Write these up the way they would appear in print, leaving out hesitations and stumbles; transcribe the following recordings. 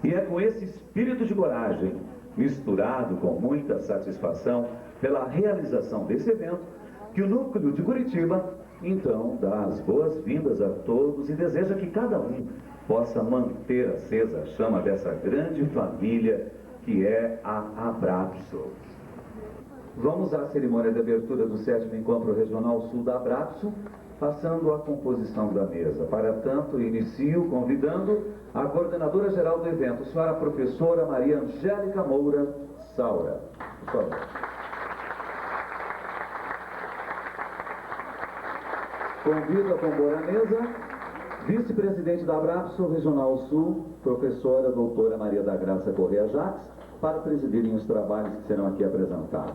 E é com esse espírito de coragem, misturado com muita satisfação pela realização desse evento, que o Núcleo de Curitiba, então, dá as boas-vindas a todos e deseja que cada um possa manter acesa a chama dessa grande família que é a Abrapso. Vamos à cerimônia de abertura do 7º Encontro Regional Sul da Abrapso, passando a composição da mesa. Para tanto, inicio convidando a coordenadora-geral do evento, a senhora professora Maria Angélica Moura Saura. Por favor. Convido a compor a mesa, vice-presidente da Abrapso Regional Sul, professora doutora Maria da Graça Correa Jacques, para presidirem os trabalhos que serão aqui apresentados.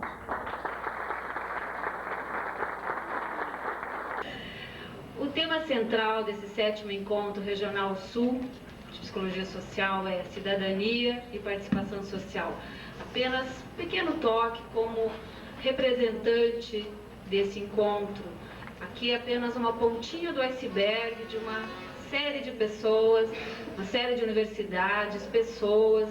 O tema central desse 7º Encontro Regional Sul de Psicologia Social é cidadania e participação social. Apenas um pequeno toque como representante desse encontro. Aqui é apenas uma pontinha do iceberg de uma série de pessoas, uma série de universidades, pessoas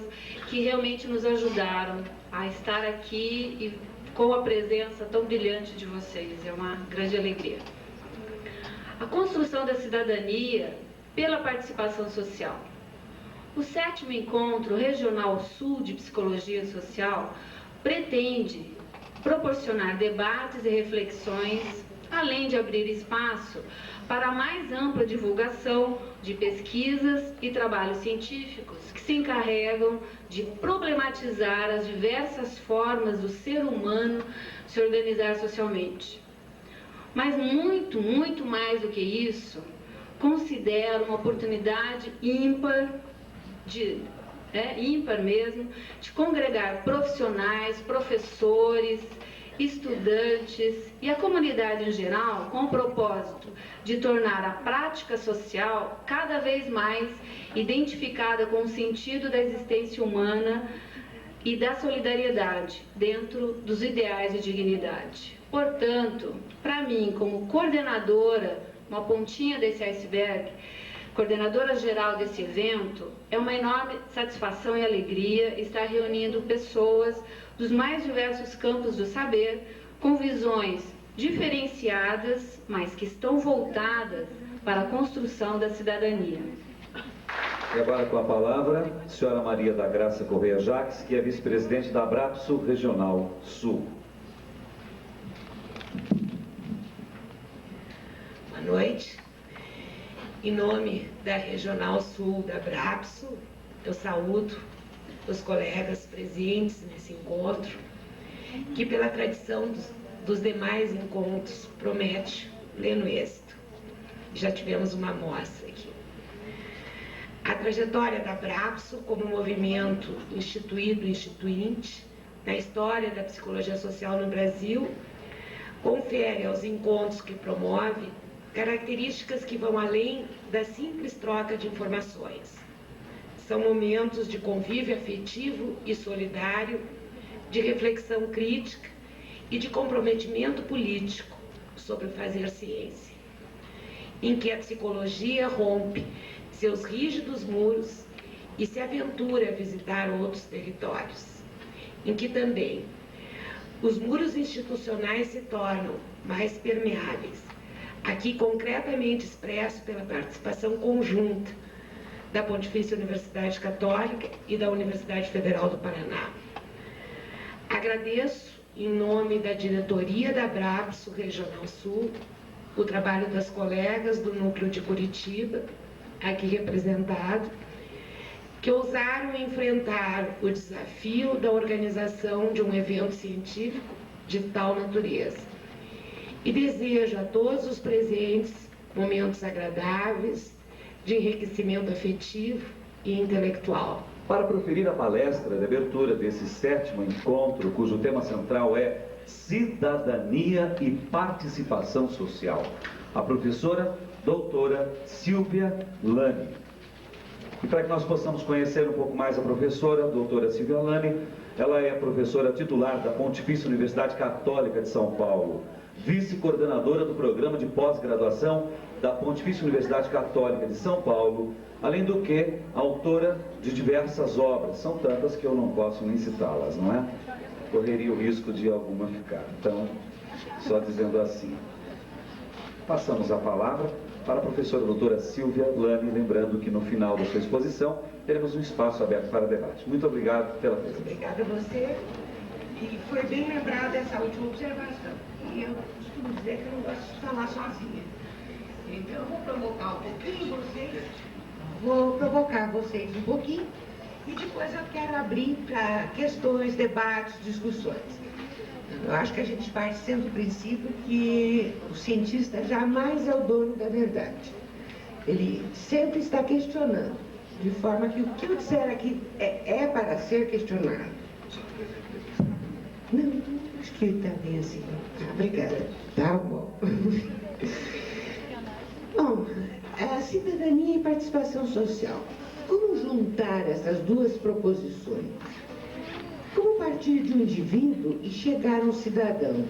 que realmente nos ajudaram a estar aqui e com a presença tão brilhante de vocês. É uma grande alegria. A construção da cidadania pela participação social. O 7º Encontro Regional Sul de Psicologia Social pretende proporcionar debates e reflexões, além de abrir espaço para a mais ampla divulgação de pesquisas e trabalhos científicos que se encarregam de problematizar as diversas formas do ser humano se organizar socialmente. Mas muito mais do que isso, considero uma oportunidade ímpar mesmo, de congregar profissionais, professores, estudantes e a comunidade em geral com o propósito de tornar a prática social cada vez mais identificada com o sentido da existência humana e da solidariedade dentro dos ideais de dignidade. Portanto, para mim, como coordenadora, uma pontinha desse iceberg, coordenadora geral desse evento, é uma enorme satisfação e alegria estar reunindo pessoas dos mais diversos campos do saber, com visões diferenciadas, mas que estão voltadas para a construção da cidadania. E agora com a palavra, a senhora Maria da Graça Correa Jacques, que é vice-presidente da Abrapso Regional Sul. Boa noite. Em nome da Regional Sul da Abrapso, eu saúdo os colegas presentes nesse encontro, que pela tradição dos demais encontros promete pleno êxito. Já tivemos uma amostra aqui. A trajetória da Abrapso como movimento instituinte na história da psicologia social no Brasil confere aos encontros que promove características que vão além da simples troca de informações. São momentos de convívio afetivo e solidário, de reflexão crítica e de comprometimento político sobre o fazer ciência, em que a psicologia rompe seus rígidos muros e se aventura a visitar outros territórios, em que também os muros institucionais se tornam mais permeáveis, aqui concretamente expresso pela participação conjunta da Pontifícia Universidade Católica e da Universidade Federal do Paraná. Agradeço, em nome da diretoria da Abrapso Regional Sul, o trabalho das colegas do Núcleo de Curitiba, aqui representado, que ousaram enfrentar o desafio da organização de um evento científico de tal natureza. E desejo a todos os presentes momentos agradáveis, de enriquecimento afetivo e intelectual. Para proferir a palestra de abertura desse 7º encontro, cujo tema central é Cidadania e Participação Social, a professora doutora Silvia Lani. E para que nós possamos conhecer um pouco mais a professora doutora Silvia Lani, ela é professora titular da Pontifícia Universidade Católica de São Paulo, vice-coordenadora do programa de pós-graduação da Pontifícia Universidade Católica de São Paulo, além do que, autora de diversas obras. São tantas que eu não posso nem citá-las, não é? Correria o risco de alguma ficar. Então, só dizendo assim. Passamos a palavra para a professora doutora Silvia Lani, lembrando que no final da sua exposição teremos um espaço aberto para debate. Muito obrigado pela presença. Obrigada a você. E foi bem lembrada essa última observação. E eu costumo dizer que eu não gosto de falar sozinha. Então eu vou provocar vocês um pouquinho, e depois eu quero abrir para questões, debates, discussões. Eu acho que a gente parte sempre do princípio que o cientista jamais é o dono da verdade. Ele sempre está questionando, de forma que o que eu disser aqui é para ser questionado. Não, acho que está bem assim. Obrigada. Tá bom. Bom, a cidadania e participação social. Como juntar essas duas proposições? Como partir de um indivíduo e chegar a um cidadão?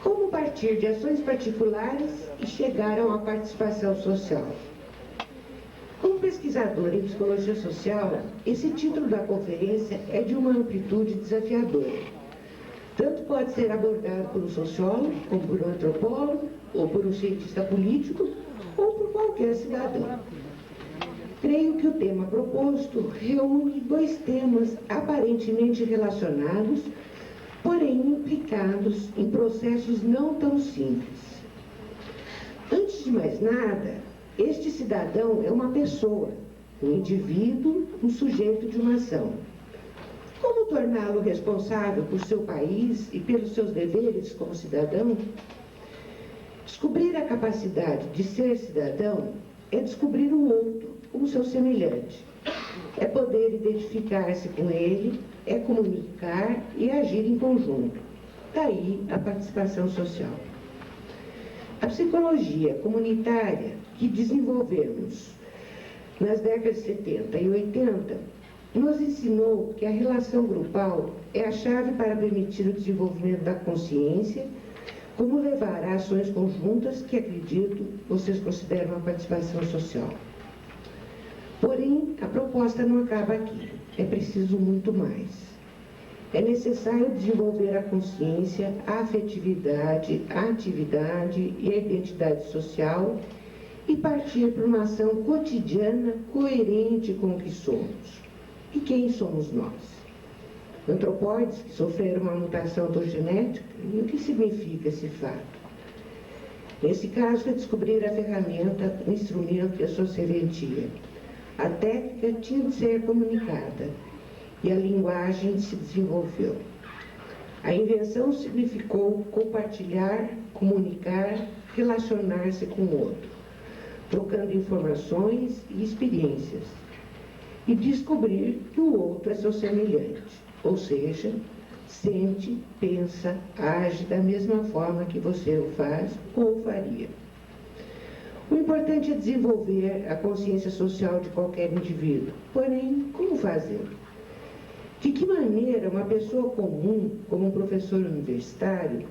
Como partir de ações particulares e chegar a uma participação social? Como pesquisador em psicologia social, esse título da conferência é de uma amplitude desafiadora. Tanto pode ser abordado por um sociólogo, como por um antropólogo, ou por um cientista político, ou por qualquer cidadão. Creio que o tema proposto reúne dois temas aparentemente relacionados, porém implicados em processos não tão simples. Antes de mais nada, este cidadão é uma pessoa, um indivíduo, um sujeito de uma ação. Como torná-lo responsável por seu país e pelos seus deveres como cidadão? Descobrir a capacidade de ser cidadão é descobrir o outro como seu semelhante. É poder identificar-se com ele, é comunicar e agir em conjunto. Daí a participação social. A psicologia comunitária que desenvolvemos nas décadas de 70 e 80 nos ensinou que a relação grupal é a chave para permitir o desenvolvimento da consciência, como levar a ações conjuntas que, acredito, vocês consideram a participação social. Porém, a proposta não acaba aqui. É preciso muito mais. É necessário desenvolver a consciência, a afetividade, a atividade e a identidade social e partir para uma ação cotidiana coerente com o que somos. E quem somos nós? Antropóides que sofreram uma mutação ontogenética? E o que significa esse fato? Nesse caso, é descobrir a ferramenta, o instrumento e a sua serventia. A técnica tinha de ser comunicada e a linguagem se desenvolveu. A invenção significou compartilhar, comunicar, relacionar-se com o outro, trocando informações e experiências, e descobrir que o outro é seu semelhante, ou seja, sente, pensa, age da mesma forma que você o faz ou faria. O importante é desenvolver a consciência social de qualquer indivíduo. Porém, como fazê-lo? De que maneira uma pessoa comum, como um professor universitário,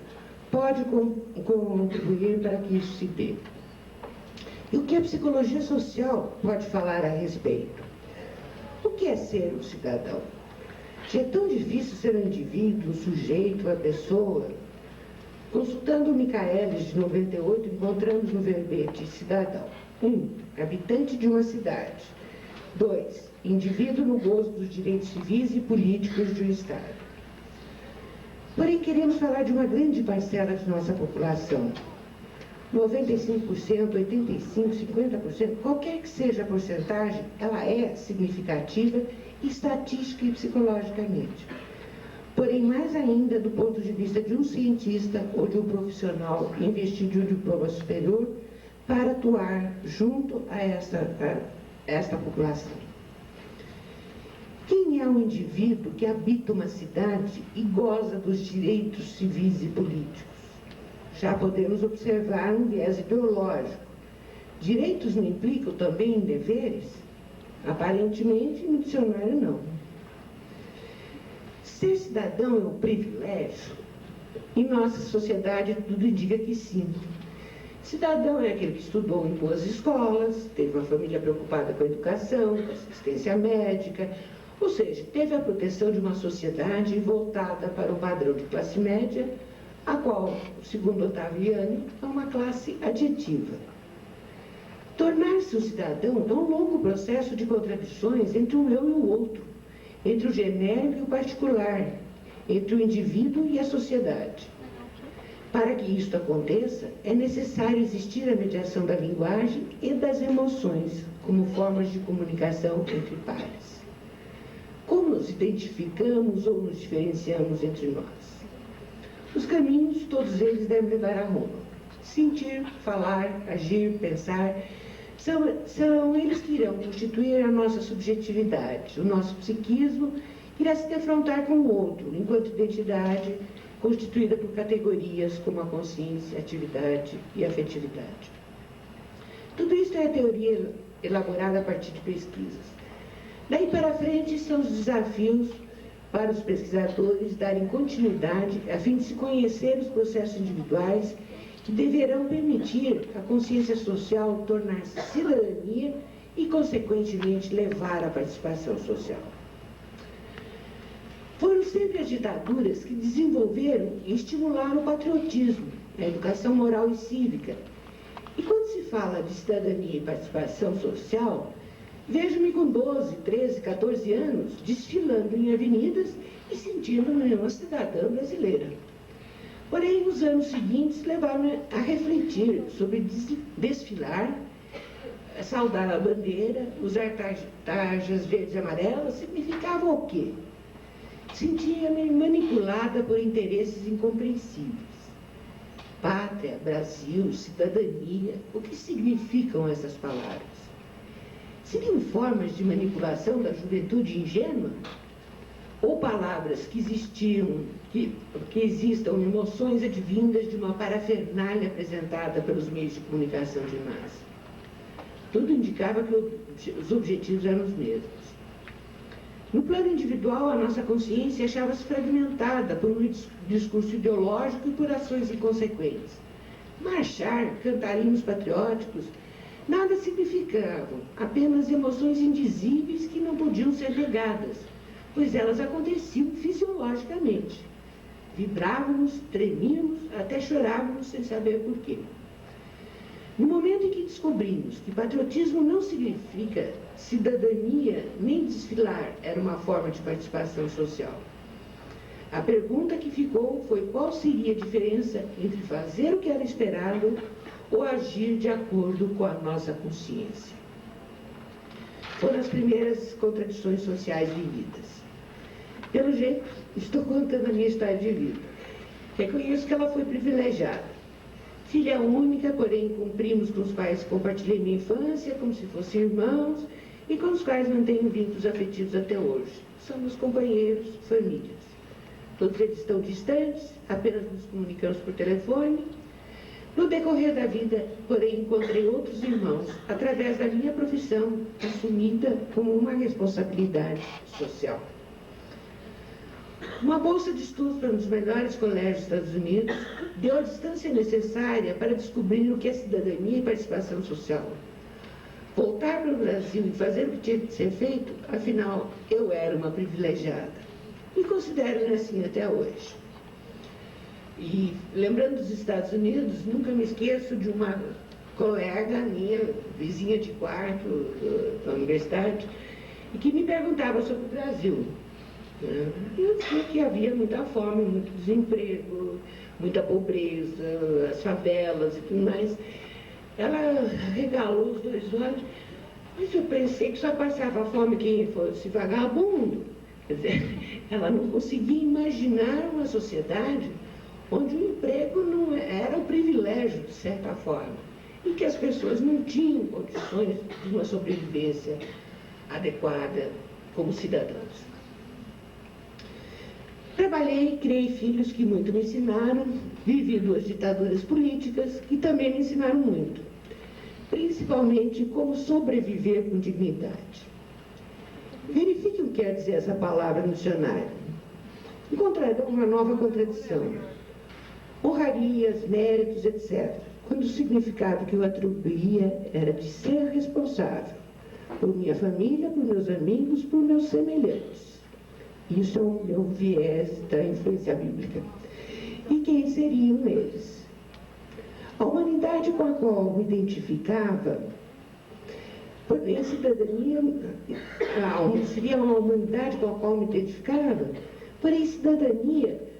pode contribuir para que isso se dê? E o que a psicologia social pode falar a respeito? O que é ser um cidadão? Se é tão difícil ser um indivíduo, um sujeito, uma pessoa, consultando o Michaelis de 98, encontramos no verbete cidadão. 1. Habitante de uma cidade. 2. Indivíduo no gozo dos direitos civis e políticos de um Estado. Porém, queremos falar de uma grande parcela de nossa população. 95%, 85%, 50%, qualquer que seja a porcentagem, ela é significativa estatística e psicologicamente. Porém, mais ainda do ponto de vista de um cientista ou de um profissional investido em um diploma superior para atuar junto a esta população. Quem é um indivíduo que habita uma cidade e goza dos direitos civis e políticos? Já podemos observar um viés ideológico. Direitos não implicam também em deveres? Aparentemente, no dicionário não. Ser cidadão é um privilégio? Em nossa sociedade, tudo indica que sim. Cidadão é aquele que estudou em boas escolas, teve uma família preocupada com a educação, com a assistência médica, ou seja, teve a proteção de uma sociedade voltada para um padrão de classe média, a qual, segundo Ottaviani, é uma classe adjetiva. Tornar-se um cidadão é um longo processo de contradições entre o eu e o outro, entre o genérico e o particular, entre o indivíduo e a sociedade. Para que isto aconteça, é necessário existir a mediação da linguagem e das emoções, como formas de comunicação entre pares. Como nos identificamos ou nos diferenciamos entre nós? Os caminhos, todos eles devem levar a Roma. Sentir, falar, agir, pensar, são eles que irão constituir a nossa subjetividade. O nosso psiquismo irá se defrontar com o outro, enquanto identidade constituída por categorias como a consciência, atividade e afetividade. Tudo isso é a teoria elaborada a partir de pesquisas. Daí para frente são os desafios para os pesquisadores darem continuidade a fim de se conhecer os processos individuais que deverão permitir a consciência social tornar-se cidadania e, consequentemente, levar à participação social. Foram sempre as ditaduras que desenvolveram e estimularam o patriotismo, a educação moral e cívica. E quando se fala de cidadania e participação social, vejo-me com 12, 13, 14 anos desfilando em avenidas e sentindo-me uma cidadã brasileira. Porém, nos anos seguintes, levaram-me a refletir sobre desfilar, saudar a bandeira, usar tarjas verdes e amarelas, significava o quê? Sentia-me manipulada por interesses incompreensíveis. Pátria, Brasil, cidadania, o que significam essas palavras? Seriam formas de manipulação da juventude ingênua? Ou palavras que existam emoções advindas de uma parafernália apresentada pelos meios de comunicação de massa? Tudo indicava que os objetivos eram os mesmos. No plano individual, a nossa consciência achava-se fragmentada por um discurso ideológico e por ações inconsequentes. Marchar, cantar hinos patrióticos, nada significavam, apenas emoções indizíveis que não podiam ser negadas, pois elas aconteciam fisiologicamente. Vibrávamos, tremíamos, até chorávamos sem saber porquê. No momento em que descobrimos que patriotismo não significa cidadania, nem desfilar era uma forma de participação social, a pergunta que ficou foi qual seria a diferença entre fazer o que era esperado ou agir de acordo com a nossa consciência. Foram as primeiras contradições sociais vividas. Pelo jeito, estou contando a minha história de vida. Reconheço que ela foi privilegiada. Filha única, porém com primos com os quais compartilhei minha infância, como se fossem irmãos, e com os quais mantenho vínculos afetivos até hoje. Somos companheiros, famílias. Todos eles estão distantes, apenas nos comunicamos por telefone. No decorrer da vida, porém, encontrei outros irmãos, através da minha profissão, assumida como uma responsabilidade social. Uma bolsa de estudos para um dos melhores colégios dos Estados Unidos deu a distância necessária para descobrir o que é cidadania e participação social. Voltar para o Brasil e fazer o que tinha que ser feito, afinal, eu era uma privilegiada. E considero-me assim até hoje. E, lembrando dos Estados Unidos, nunca me esqueço de uma colega minha, vizinha de quarto da universidade, e que me perguntava sobre o Brasil. Eu dizia que havia muita fome, muito desemprego, muita pobreza, as favelas e tudo mais. Ela regalou os 2 olhos, mas eu pensei que só passava fome quem fosse vagabundo. Quer dizer, ela não conseguia imaginar uma sociedade onde o emprego não era um privilégio, de certa forma, e que as pessoas não tinham condições de uma sobrevivência adequada como cidadãos. Trabalhei e criei filhos que muito me ensinaram, vivi 2 ditaduras políticas que também me ensinaram muito, principalmente como sobreviver com dignidade. Verifique o que quer dizer essa palavra no dicionário. Encontrarão uma nova contradição. honrarias, méritos, etc., quando o significado que eu atribuía era de ser responsável por minha família, por meus amigos, por meus semelhantes. Isso é o meu viés da influência bíblica. E quem seriam eles? A humanidade com a qual me identificava, porém a cidadania, seria uma humanidade com a qual me identificava, porém cidadania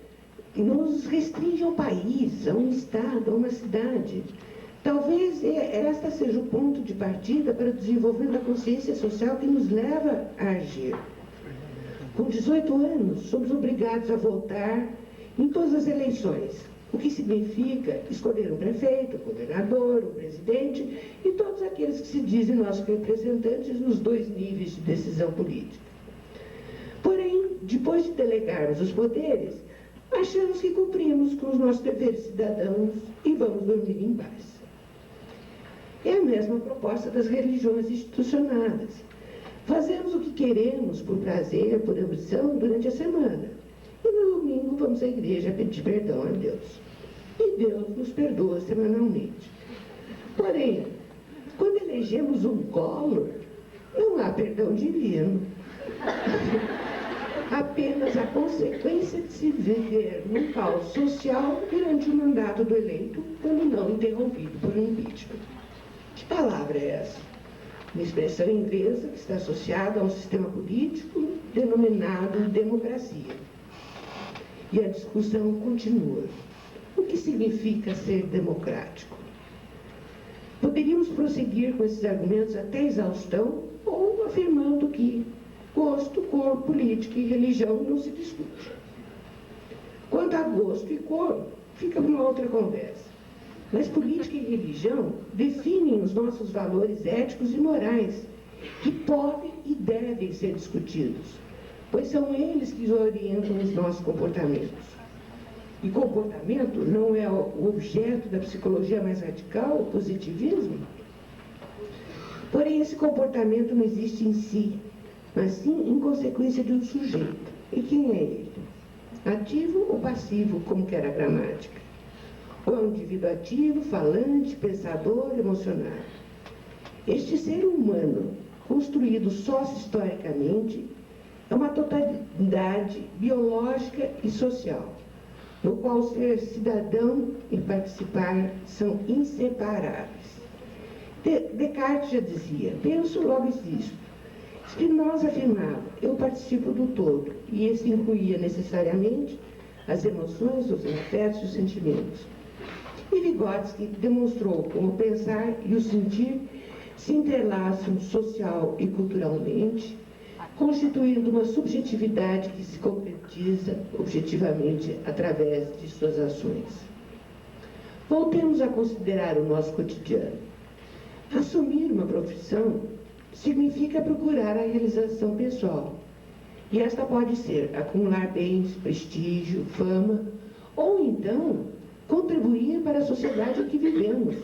nos restringe ao país, a um estado, a uma cidade. Talvez esta seja o ponto de partida para o desenvolvimento da consciência social que nos leva a agir. Com 18 anos, somos obrigados a votar em todas as eleições, o que significa escolher um prefeito, um governador, um presidente e todos aqueles que se dizem nossos representantes nos dois níveis de decisão política. Porém, depois de delegarmos os poderes, achamos que cumprimos com os nossos deveres cidadãos e vamos dormir em paz. É a mesma proposta das religiões institucionadas. Fazemos o que queremos por prazer, por ambição, durante a semana. E no domingo vamos à igreja pedir perdão a Deus. E Deus nos perdoa semanalmente. Porém, quando elegemos um Collor, não há perdão divino. Apenas a consequência de se viver num caos social durante o mandato do eleito, quando não interrompido por um impeachment. Que palavra é essa? Uma expressão inglesa que está associada a um sistema político denominado democracia. E a discussão continua. O que significa ser democrático? Poderíamos prosseguir com esses argumentos até exaustão ou afirmando que gosto, cor, política e religião não se discute. Quanto a gosto e cor, fica uma outra conversa. Mas política e religião definem os nossos valores éticos e morais, que podem e devem ser discutidos, pois são eles que orientam os nossos comportamentos. E comportamento não é o objeto da psicologia mais radical, o positivismo? Porém, esse comportamento não existe em si, mas sim em consequência de um sujeito. E quem é ele? Ativo ou passivo, como quer a gramática? Ou é um indivíduo ativo, falante, pensador, emocionado? Este ser humano, construído socio-historicamente, é uma totalidade biológica e social, no qual ser cidadão e participar são inseparáveis. Descartes já dizia, penso, logo existo. Spinoza afirmava, eu participo do todo, e esse incluía necessariamente as emoções, os afetos e os sentimentos. E Vygotsky demonstrou como o pensar e o sentir se entrelaçam social e culturalmente, constituindo uma subjetividade que se concretiza objetivamente através de suas ações. Voltemos a considerar o nosso cotidiano. Assumir uma profissão significa procurar a realização pessoal. E esta pode ser acumular bens, prestígio, fama, ou então contribuir para a sociedade em que vivemos.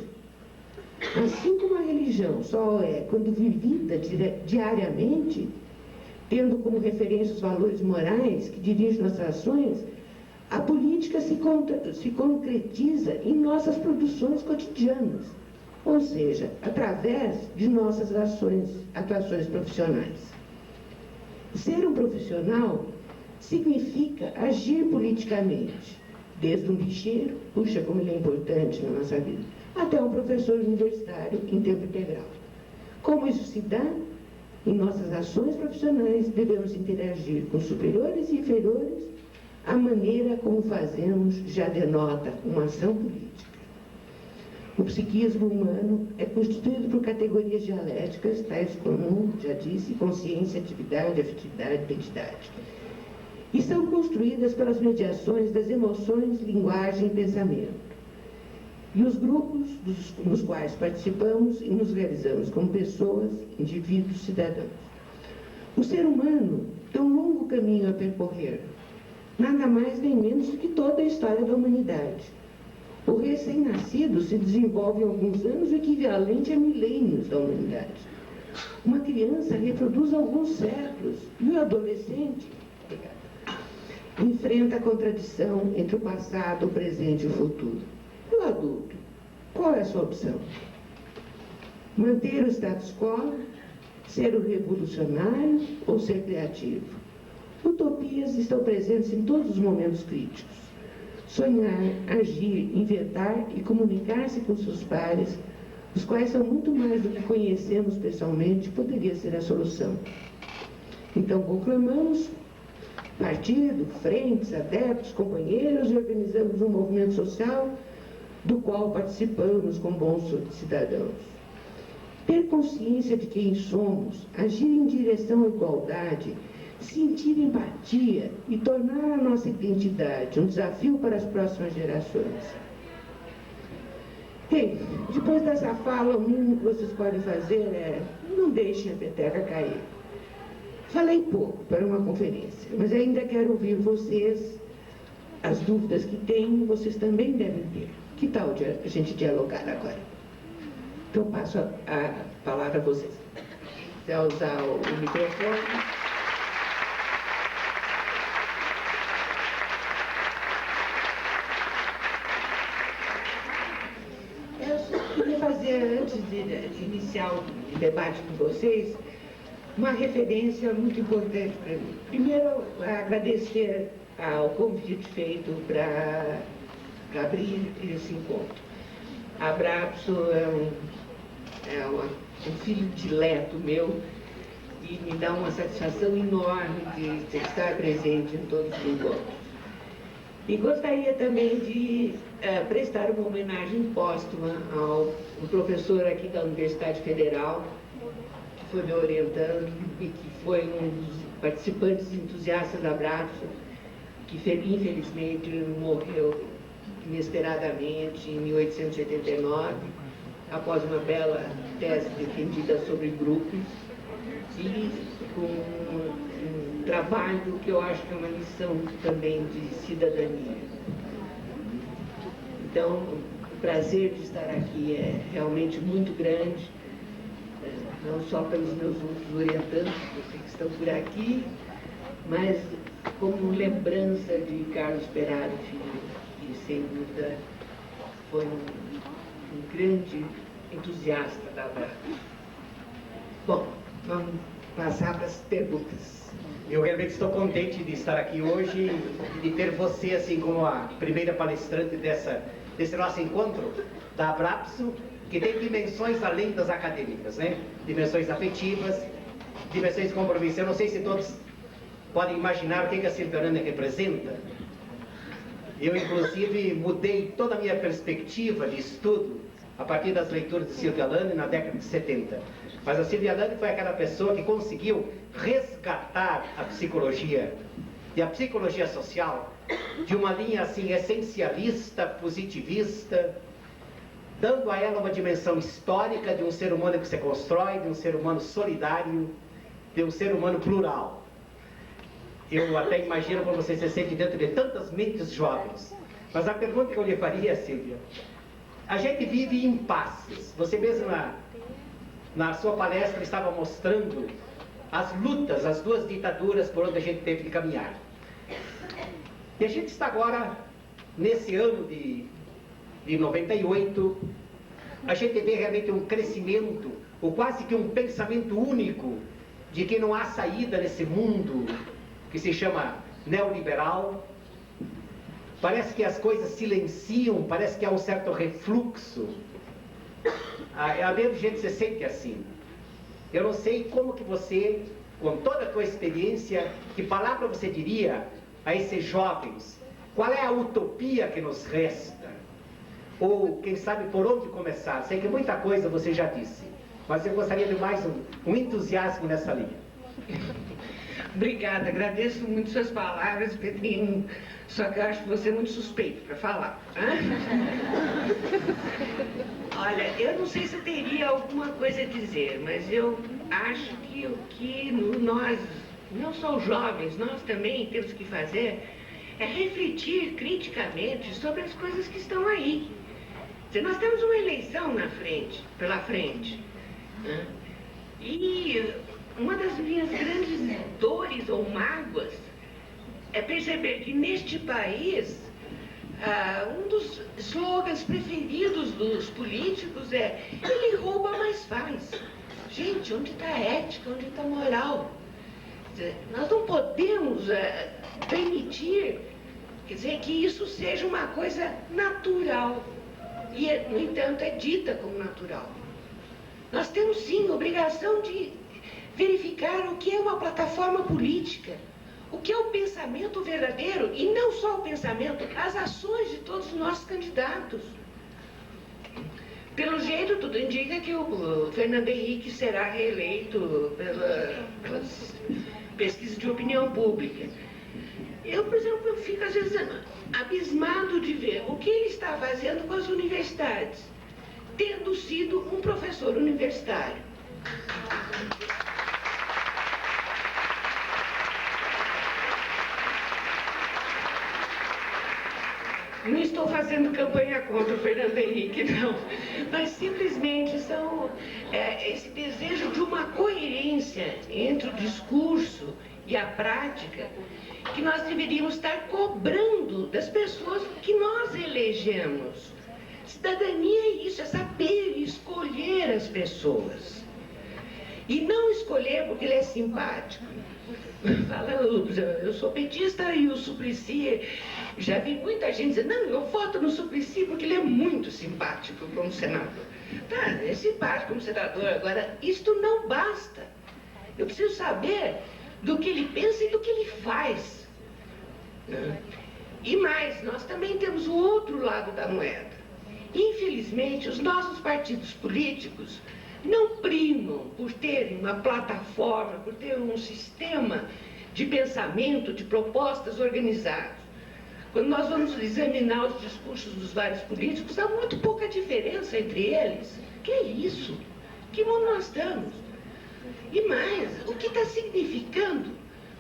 Assim como a religião só é quando vivida diariamente, tendo como referência os valores morais que dirigem nossas ações, a política se concretiza em nossas produções cotidianas, ou seja, através de nossas atuações profissionais. Ser um profissional significa agir politicamente, desde um lixeiro, puxa como ele é importante na nossa vida, até um professor universitário em tempo integral. Como isso se dá? Em nossas ações profissionais, devemos interagir com superiores e inferiores. A maneira como fazemos já denota uma ação política. O psiquismo humano é constituído por categorias dialéticas, tais como, já disse, consciência, atividade, afetividade, identidade. E são construídas pelas mediações das emoções, linguagem e pensamento. E os grupos nos quais participamos e nos realizamos como pessoas, indivíduos, cidadãos. O ser humano tem um longo caminho a percorrer, nada mais nem menos do que toda a história da humanidade. O recém-nascido se desenvolve em alguns anos o equivalente a milênios da humanidade. Uma criança reproduz alguns séculos e o adolescente enfrenta a contradição entre o passado, o presente e o futuro. E o adulto? Qual é a sua opção? Manter o status quo, ser o revolucionário ou ser criativo? Utopias estão presentes em todos os momentos críticos. Sonhar, agir, inventar e comunicar-se com seus pares, os quais são muito mais do que conhecemos pessoalmente, poderia ser a solução. Então, conclamamos partido, frentes, adeptos, companheiros e organizamos um movimento social do qual participamos com bons cidadãos. Ter consciência de quem somos, agir em direção à igualdade, sentir empatia e tornar a nossa identidade um desafio para as próximas gerações. Bem, depois dessa fala, o mínimo que vocês podem fazer é não deixem a peteca cair. Falei pouco para uma conferência, mas ainda quero ouvir vocês, as dúvidas que têm, vocês também devem ter. Que tal a gente dialogar agora? Então, passo a palavra a vocês. Se quiser usar o microfone. Eu só queria fazer, antes de iniciar o debate com vocês, uma referência muito importante para mim. Primeiro, agradecer ao convite feito para abrir esse encontro. A Brapso é um filho dileto meu e me dá uma satisfação enorme de estar presente em todos os encontros. E gostaria também de prestar uma homenagem póstuma ao professor aqui da Universidade Federal, que foi me orientando e que foi um dos participantes entusiastas da Brapso, que infelizmente morreu inesperadamente em 1889, após uma bela tese defendida sobre grupos e com um trabalho que eu acho que é uma missão também de cidadania. Então, o prazer de estar aqui é realmente muito grande, não só pelos meus outros orientandos que estão por aqui, mas como lembrança de Carlos Peraro Filho, que sem dúvida foi um grande entusiasta da Brapso. Bom, vamos passar para as perguntas. Eu realmente estou contente de estar aqui hoje e de ter você assim como a primeira palestrante desse nosso encontro da Brapso, que tem dimensões além das acadêmicas, né? Dimensões afetivas, dimensões de compromisso. Eu não sei se todos podem imaginar o que a Silvia Arana representa. Eu, inclusive, mudei toda a minha perspectiva de estudo a partir das leituras de Silvia Alane na década de 70. Mas a Silvia Alane foi aquela pessoa que conseguiu resgatar a psicologia, e a psicologia social, de uma linha assim essencialista, positivista, dando a ela uma dimensão histórica de um ser humano que se constrói, de um ser humano solidário, de um ser humano plural. Eu até imagino como você se sente dentro de tantas mentes jovens. Mas a pergunta que eu lhe faria, Silvia, a gente vive impasses. Você mesma, na sua palestra, estava mostrando as lutas, as duas ditaduras por onde a gente teve que caminhar. E a gente está agora, nesse ano de 98, a gente vê realmente um crescimento, ou quase que um pensamento único, de que não há saída nesse mundo que se chama neoliberal. Parece que as coisas silenciam, parece que há um certo refluxo. A mesma gente se sente assim. Eu não sei como que você, com toda a tua experiência, que palavra você diria a esses jovens? Qual é a utopia que nos resta? Ou, quem sabe, por onde começar? Sei que muita coisa você já disse, mas eu gostaria de mais um entusiasmo nessa linha. Obrigada, agradeço muito suas palavras, Pedrinho, só que eu acho você muito suspeito para falar. Olha, eu não sei se eu teria alguma coisa a dizer, mas eu acho que o que nós, não só os jovens, nós também temos que fazer é refletir criticamente sobre as coisas que estão aí. Nós temos uma eleição pela frente, né? E uma das minhas grandes dores ou mágoas é perceber que neste país, um dos slogans preferidos dos políticos é: ele rouba, mas faz. Gente, onde está a ética, onde está a moral? Nós não podemos permitir, quer dizer, que isso seja uma coisa natural. E, no entanto, é dita como natural. Nós temos, sim, obrigação de verificar o que é uma plataforma política, o que é o pensamento verdadeiro, e não só o pensamento, as ações de todos os nossos candidatos. Pelo jeito, tudo indica que o Fernando Henrique será reeleito pelas pesquisas de opinião pública. Eu, por exemplo, fico às vezes abismado de ver o que ele está fazendo com as universidades, tendo sido um professor universitário. Não estou fazendo campanha contra o Fernando Henrique, não. Mas simplesmente são esse desejo de uma coerência entre o discurso e a prática que nós deveríamos estar cobrando das pessoas que nós elegemos. Cidadania é isso, é saber escolher as pessoas. E não escolher porque ele é simpático. Fala, eu sou petista e o Suplicy, já vi muita gente dizer, não, eu voto no Suplicy porque ele é muito simpático como senador. Tá, é simpático como senador, agora isto não basta. Eu preciso saber do que ele pensa e do que ele faz. E mais, nós também temos o outro lado da moeda. Infelizmente, os nossos partidos políticos não primam por terem uma plataforma, por ter um sistema de pensamento, de propostas organizados. Quando nós vamos examinar os discursos dos vários políticos, há muito pouca diferença entre eles. Que é isso? Que mundo nós estamos? E mais, o que está significando?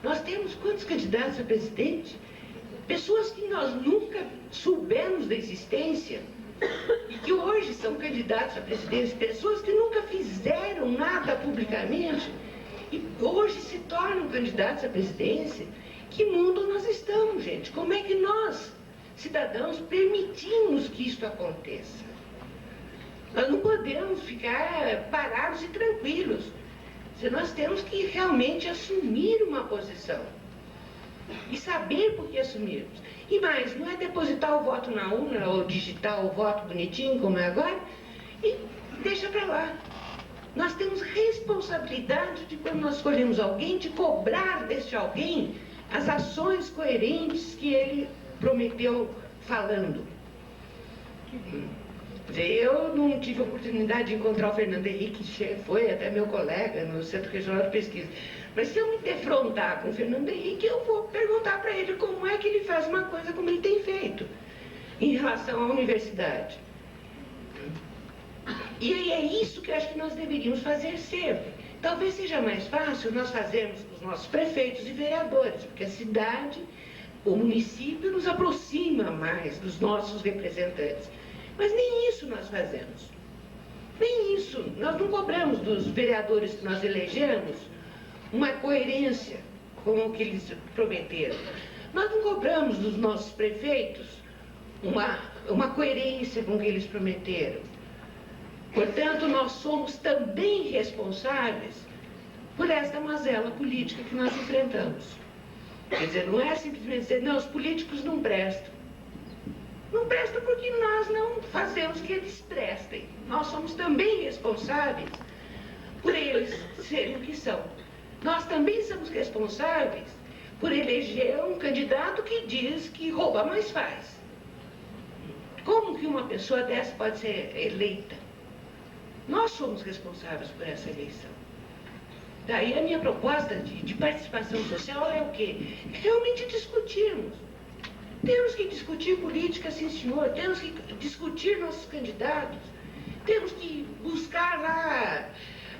Nós temos quantos candidatos a presidente? Pessoas que nós nunca soubemos da existência e que hoje são candidatos à presidência, pessoas que nunca fizeram nada publicamente e hoje se tornam candidatos à presidência. Que mundo nós estamos, gente? Como é que nós, cidadãos, permitimos que isso aconteça? Nós não podemos ficar parados e tranquilos. Nós temos que realmente assumir uma posição e saber por que assumirmos. E mais, não é depositar o voto na urna ou digitar o voto bonitinho, como é agora, e deixa para lá. Nós temos responsabilidade de, quando nós escolhemos alguém, de cobrar deste alguém as ações coerentes que ele prometeu falando. Eu não tive a oportunidade de encontrar o Fernando Henrique, que foi até meu colega no Centro Regional de Pesquisa. Mas se eu me defrontar com o Fernando Henrique, eu vou perguntar para ele como é que ele faz uma coisa como ele tem feito em relação à universidade. E é isso que eu acho que nós deveríamos fazer sempre. Talvez seja mais fácil nós fazermos com os nossos prefeitos e vereadores, porque a cidade, o município nos aproxima mais dos nossos representantes. Mas nem isso nós fazemos. Nem isso. Nós não cobramos dos vereadores que nós elegemos uma coerência com o que eles prometeram. Nós não cobramos dos nossos prefeitos uma coerência com o que eles prometeram. Portanto, nós somos também responsáveis por esta mazela política que nós enfrentamos. Quer dizer, não é simplesmente dizer, não, os políticos não prestam. Não prestam porque nós não fazemos que eles prestem. Nós somos também responsáveis por eles serem o que são. Nós também somos responsáveis por eleger um candidato que diz que rouba, mas faz. Como que uma pessoa dessa pode ser eleita? Nós somos responsáveis por essa eleição. Daí a minha proposta de participação social é o quê? Realmente discutirmos. Temos que discutir política, sim senhor, temos que discutir nossos candidatos, temos que buscar lá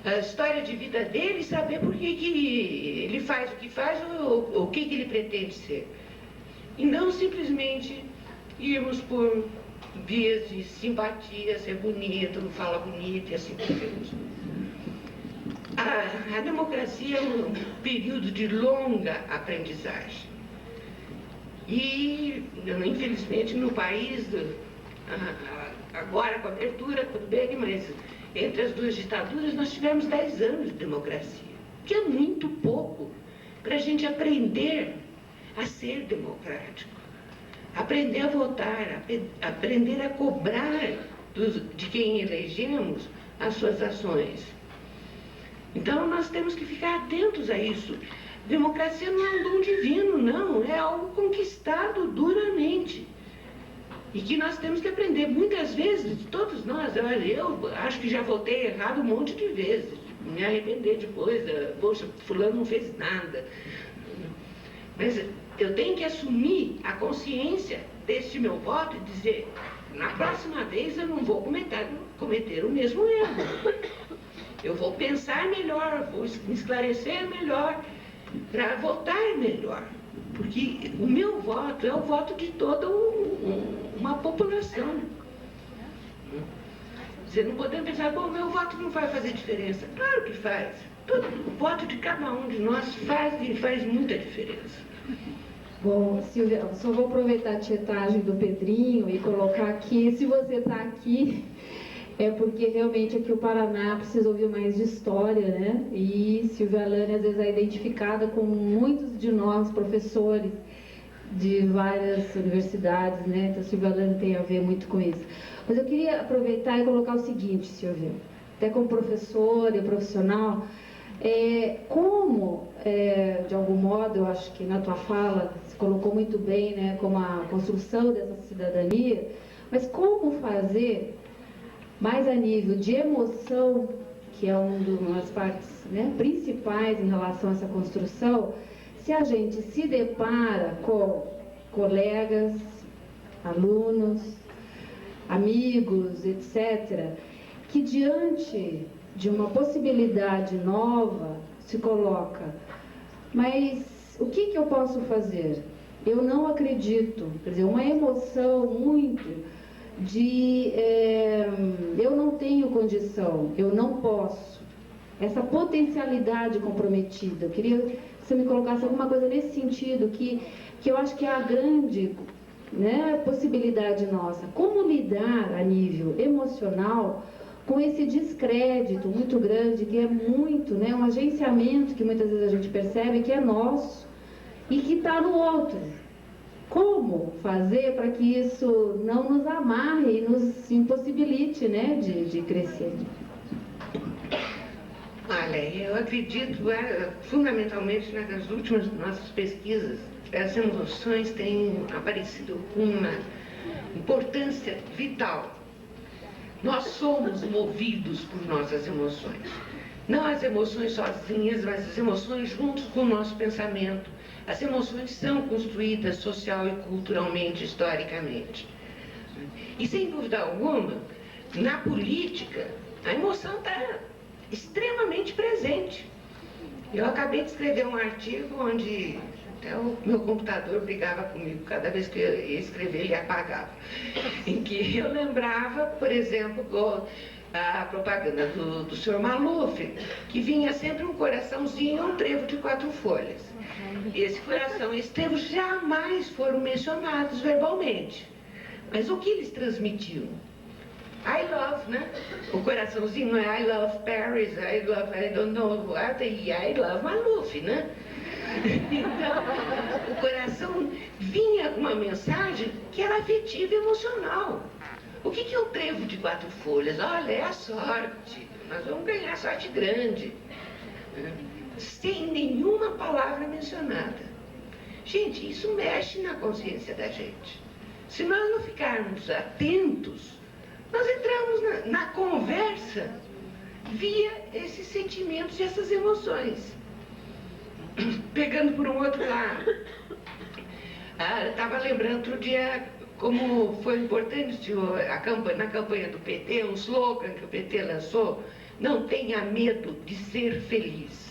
a história de vida dele e saber por que ele faz o que faz ou o que ele pretende ser. E não simplesmente irmos por vias de simpatia, ser bonito, fala bonito e assim por diante. A democracia é um período de longa aprendizagem. E, infelizmente, no país, agora com a abertura, tudo bem, mas entre as duas ditaduras nós tivemos 10 anos de democracia, que é muito pouco para a gente aprender a ser democrático, aprender a votar, aprender a cobrar de quem elegemos as suas ações. Então nós temos que ficar atentos a isso. Democracia não é um dom divino, não, é algo conquistado duramente. E que nós temos que aprender. Muitas vezes, todos nós, eu acho que já votei errado um monte de vezes, me arrepender depois, poxa, fulano não fez nada. Mas eu tenho que assumir a consciência deste meu voto e dizer, na próxima vez eu não vou cometer o mesmo erro. Eu vou pensar melhor, vou me esclarecer melhor, para votar melhor. Porque o meu voto é o voto de toda uma população. Você não pode pensar, bom, meu voto não vai fazer diferença. Claro que faz. O voto de cada um de nós faz muita diferença. Bom, Silvia, eu só vou aproveitar a tietagem do Pedrinho e colocar aqui, se você está aqui, é porque realmente aqui o Paraná precisa ouvir mais de história, né? E Silvia Alane às vezes é identificada com muitos de nós, professores de várias universidades, né? Então Silvia Alane tem a ver muito com isso. Mas eu queria aproveitar e colocar o seguinte, Silvia, até como professora e profissional, de algum modo, eu acho que na tua fala se colocou muito bem, né, como a construção dessa cidadania, mas como fazer mais a nível de emoção, que é uma das partes, né, principais em relação a essa construção, se a gente se depara com colegas, alunos, amigos, etc., que diante de uma possibilidade nova se coloca, mas o que eu posso fazer? Eu não acredito, quer dizer, uma emoção muito de eu não tenho condição, eu não posso, essa potencialidade comprometida. Eu queria que você me colocasse alguma coisa nesse sentido, que eu acho que é a grande, né, possibilidade nossa. Como lidar a nível emocional com esse descrédito muito grande, que é muito, né, um agenciamento que muitas vezes a gente percebe que é nosso e que está no outro. Como fazer para que isso não nos amarre e nos impossibilite, né, de crescer? Olha, eu acredito, fundamentalmente, nas últimas nossas pesquisas, as emoções têm aparecido com uma importância vital. Nós somos movidos por nossas emoções. Não as emoções sozinhas, mas as emoções juntos com o nosso pensamento. As emoções são construídas social e culturalmente, historicamente. E, sem dúvida alguma, na política, a emoção está extremamente presente. Eu acabei de escrever um artigo onde até o meu computador brigava comigo cada vez que eu ia escrever, ele apagava. Em que eu lembrava, por exemplo, a propaganda do Sr. Maluf, que vinha sempre um coraçãozinho e um trevo de 4 folhas. Esse coração e esse trevo jamais foram mencionados verbalmente. Mas o que eles transmitiam? I love, né? O coraçãozinho não é I love Paris, I don't know what, I love Maluf, né? Então, o coração vinha com uma mensagem que era afetiva e emocional. O que é o trevo de 4 folhas? Olha, é a sorte. Nós vamos ganhar sorte grande. Sem nenhuma palavra mencionada. Gente, isso mexe na consciência da gente. Se nós não ficarmos atentos, nós entramos na conversa via esses sentimentos e essas emoções. Pegando por um outro lado, estava lembrando outro dia como foi importante na campanha do PT, um slogan que o PT lançou: não tenha medo de ser feliz.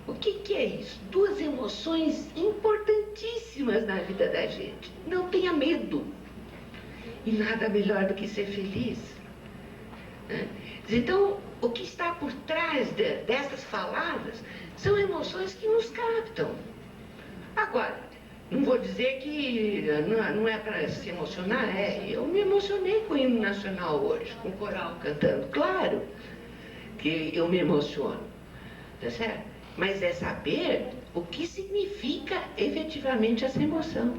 O que é isso? 2 emoções importantíssimas na vida da gente. Não tenha medo. E nada melhor do que ser feliz. Então, o que está por trás dessas palavras são emoções que nos captam. Agora, Não vou dizer que não é para se emocionar, eu me emocionei com o hino nacional hoje, com o coral cantando. Claro que eu me emociono, tá certo? Mas é saber o que significa efetivamente essa emoção.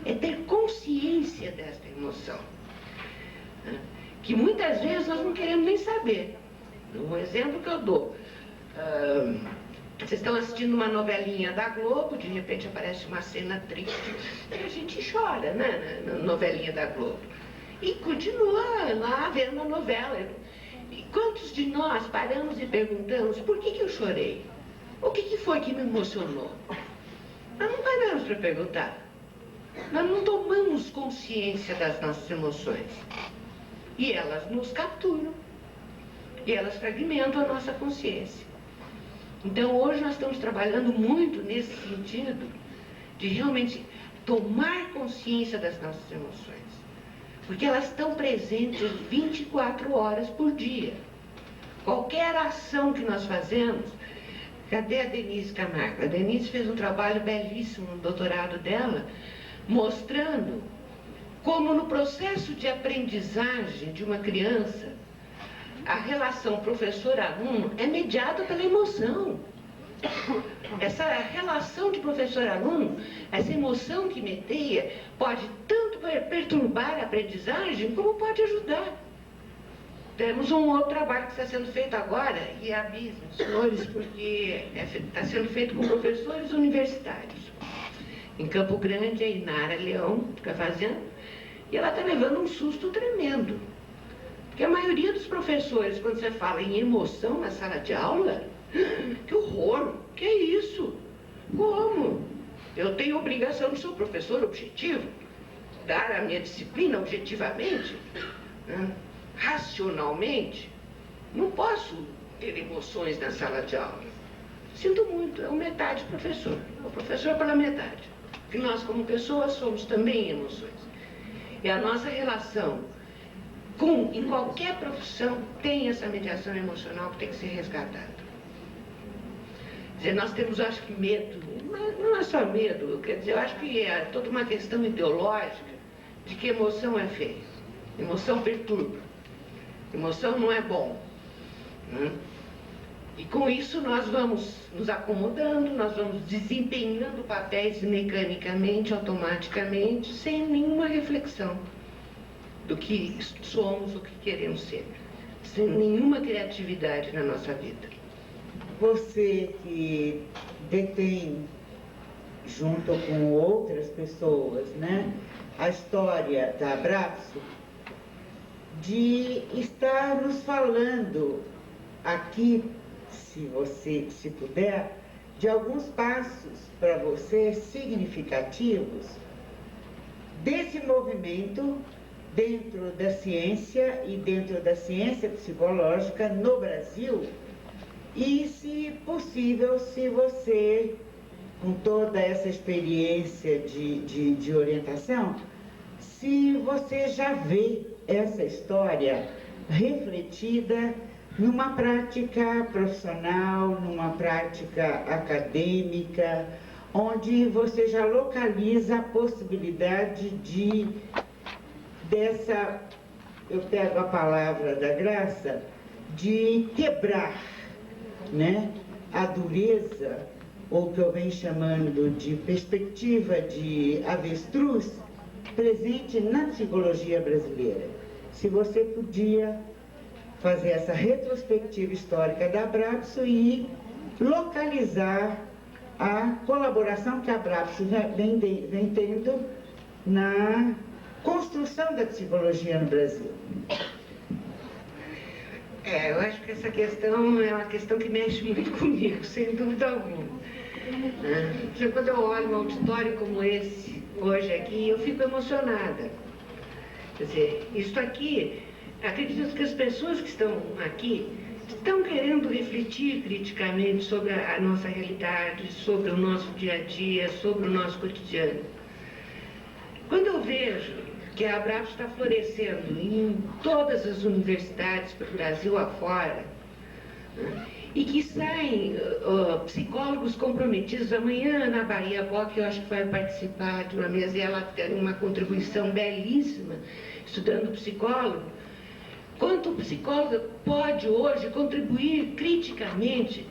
É ter consciência dessa emoção, né? Que muitas vezes nós não queremos nem saber. Um exemplo que eu dou. Vocês estão assistindo uma novelinha da Globo, de repente aparece uma cena triste, e a gente chora, né, na novelinha da Globo. E continua lá vendo a novela. E quantos de nós paramos e perguntamos, por que eu chorei? O que foi que me emocionou? Nós não paramos para perguntar. Nós não tomamos consciência das nossas emoções. E elas nos capturam. E elas fragmentam a nossa consciência. Então, hoje nós estamos trabalhando muito nesse sentido de realmente tomar consciência das nossas emoções. Porque elas estão presentes 24 horas por dia. Qualquer ação que nós fazemos... Cadê a Denise Camargo? A Denise fez um trabalho belíssimo no doutorado dela, mostrando como no processo de aprendizagem de uma criança, a relação professor-aluno é mediada pela emoção. Essa relação de professor-aluno, essa emoção que medeia, pode tanto perturbar a aprendizagem, como pode ajudar. Temos um outro trabalho que está sendo feito agora, e aviso, senhores, porque está sendo feito com professores universitários. Em Campo Grande, a Inara Leão fica fazendo, e ela está levando um susto tremendo. Porque a maioria dos professores, quando você fala em emoção na sala de aula, que horror, que é isso? Como? Eu tenho obrigação de ser um professor objetivo, dar a minha disciplina objetivamente, né? Racionalmente. Não posso ter emoções na sala de aula. Sinto muito, é o metade professor, é o professor pela metade. Que nós, como pessoas, somos também emoções. E a nossa relação em qualquer profissão, tem essa mediação emocional que tem que ser resgatada. Quer dizer, nós temos, acho que, medo, mas não é só medo, quer dizer, eu acho que é toda uma questão ideológica de que emoção é feia. Emoção perturba. Emoção não é bom. Né? E com isso nós vamos nos acomodando, nós vamos desempenhando papéis mecanicamente, automaticamente, sem nenhuma reflexão do que somos, o que queremos ser, sem nenhuma criatividade na nossa vida. Você que detém, junto com outras pessoas, né, a história da Abrapso, de estar nos falando aqui, se puder, de alguns passos para você significativos desse movimento dentro da ciência e dentro da ciência psicológica no Brasil, e, se possível, se você, com toda essa experiência de orientação, se você já vê essa história refletida numa prática profissional, numa prática acadêmica, onde você já localiza a possibilidade dessa, eu pego a palavra da Graça, de quebrar, né, a dureza, ou o que eu venho chamando de perspectiva de avestruz, presente na psicologia brasileira. Se você podia fazer essa retrospectiva histórica da Abrapso e localizar a colaboração que a Abrapso vem tendo na construção da psicologia no Brasil. Eu acho que essa questão é uma questão que mexe muito comigo, sem dúvida alguma. Quando eu olho um auditório como esse, hoje aqui, eu fico emocionada. Quer dizer, isso aqui, acredito que as pessoas que estão aqui estão querendo refletir criticamente sobre a nossa realidade, sobre o nosso dia a dia, sobre o nosso cotidiano. Quando eu vejo que a Abrapso está florescendo em todas as universidades pelo Brasil afora, e que saem psicólogos comprometidos. Amanhã, na Bahia POC, eu acho que vai participar de uma mesa e ela tem uma contribuição belíssima, estudando psicólogo. Quanto o psicólogo pode hoje contribuir criticamente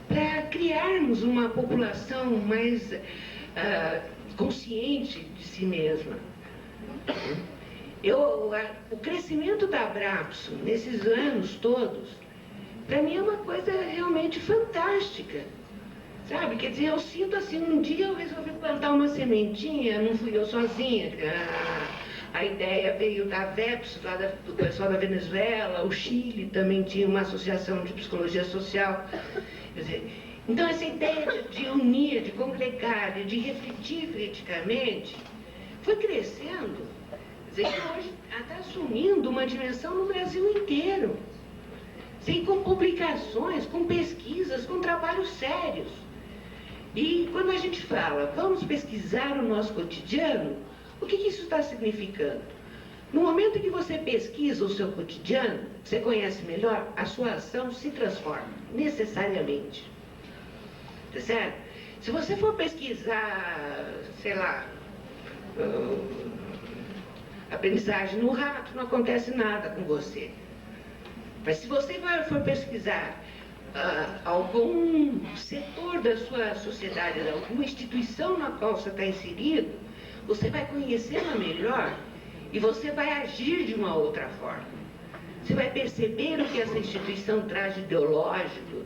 para criarmos uma população mais consciente de si mesma. O crescimento da Abrapso nesses anos todos, para mim é uma coisa realmente fantástica, sabe? Quer dizer, eu sinto assim, um dia eu resolvi plantar uma sementinha, não fui eu sozinha, a ideia veio da VEPS, do pessoal da Venezuela, o Chile também tinha uma associação de psicologia social. Quer dizer, então essa ideia de unir, de congregar, de refletir criticamente, foi crescendo. Quer dizer, que hoje está assumindo uma dimensão no Brasil inteiro. Sim, com publicações, com pesquisas, com trabalhos sérios. E quando a gente fala, vamos pesquisar o nosso cotidiano, o que isso está significando? No momento em que você pesquisa o seu cotidiano, você conhece melhor, a sua ação se transforma, necessariamente. Tá certo? Se você for pesquisar, sei lá, aprendizagem no rato, não acontece nada com você. Mas se você for pesquisar algum setor da sua sociedade, alguma instituição na qual você está inserido, você vai conhecê-la melhor e você vai agir de uma outra forma. Você vai perceber o que essa instituição traz de ideológico,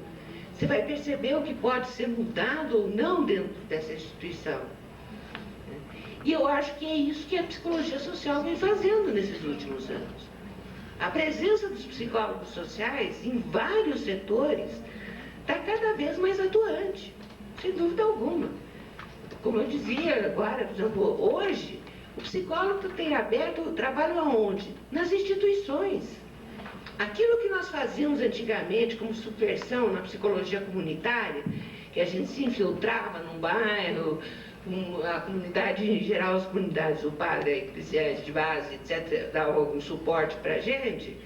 você vai perceber o que pode ser mudado ou não dentro dessa instituição. E eu acho que é isso que a psicologia social vem fazendo nesses últimos anos. A presença dos psicólogos sociais em vários setores está cada vez mais atuante, sem dúvida alguma. Como eu dizia agora, por exemplo, hoje, o psicólogo tem aberto o trabalho aonde? Nas instituições. Aquilo que nós fazíamos antigamente como subversão na psicologia comunitária, que a gente se infiltrava num bairro, a comunidade em geral, as comunidades, o padre, a eclesiástica de base, etc., dá algum suporte para a gente,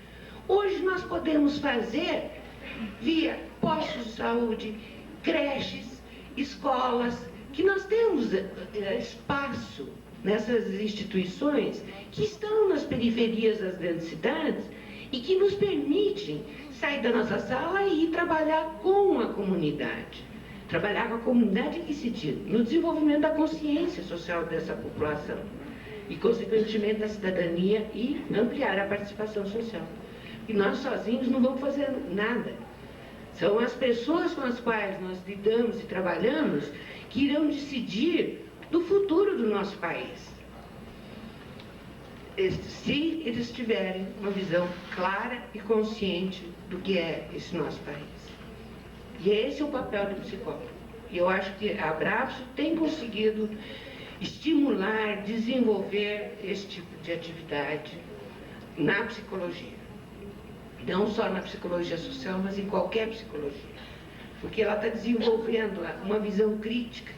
hoje nós podemos fazer via postos de saúde, creches, escolas, que nós temos espaço nessas instituições que estão nas periferias das grandes cidades e que nos permitem sair da nossa sala e ir trabalhar com a comunidade. Trabalhar com a comunidade em que sentido? No desenvolvimento da consciência social dessa população e, consequentemente, da cidadania e ampliar a participação social. E nós sozinhos não vamos fazer nada. São as pessoas com as quais nós lidamos e trabalhamos que irão decidir do futuro do nosso país. Se eles tiverem uma visão clara e consciente do que é esse nosso país. E esse é o papel do psicólogo. E eu acho que a Abrapso tem conseguido estimular, desenvolver esse tipo de atividade na psicologia. Não só na psicologia social, mas em qualquer psicologia. Porque ela está desenvolvendo uma visão crítica.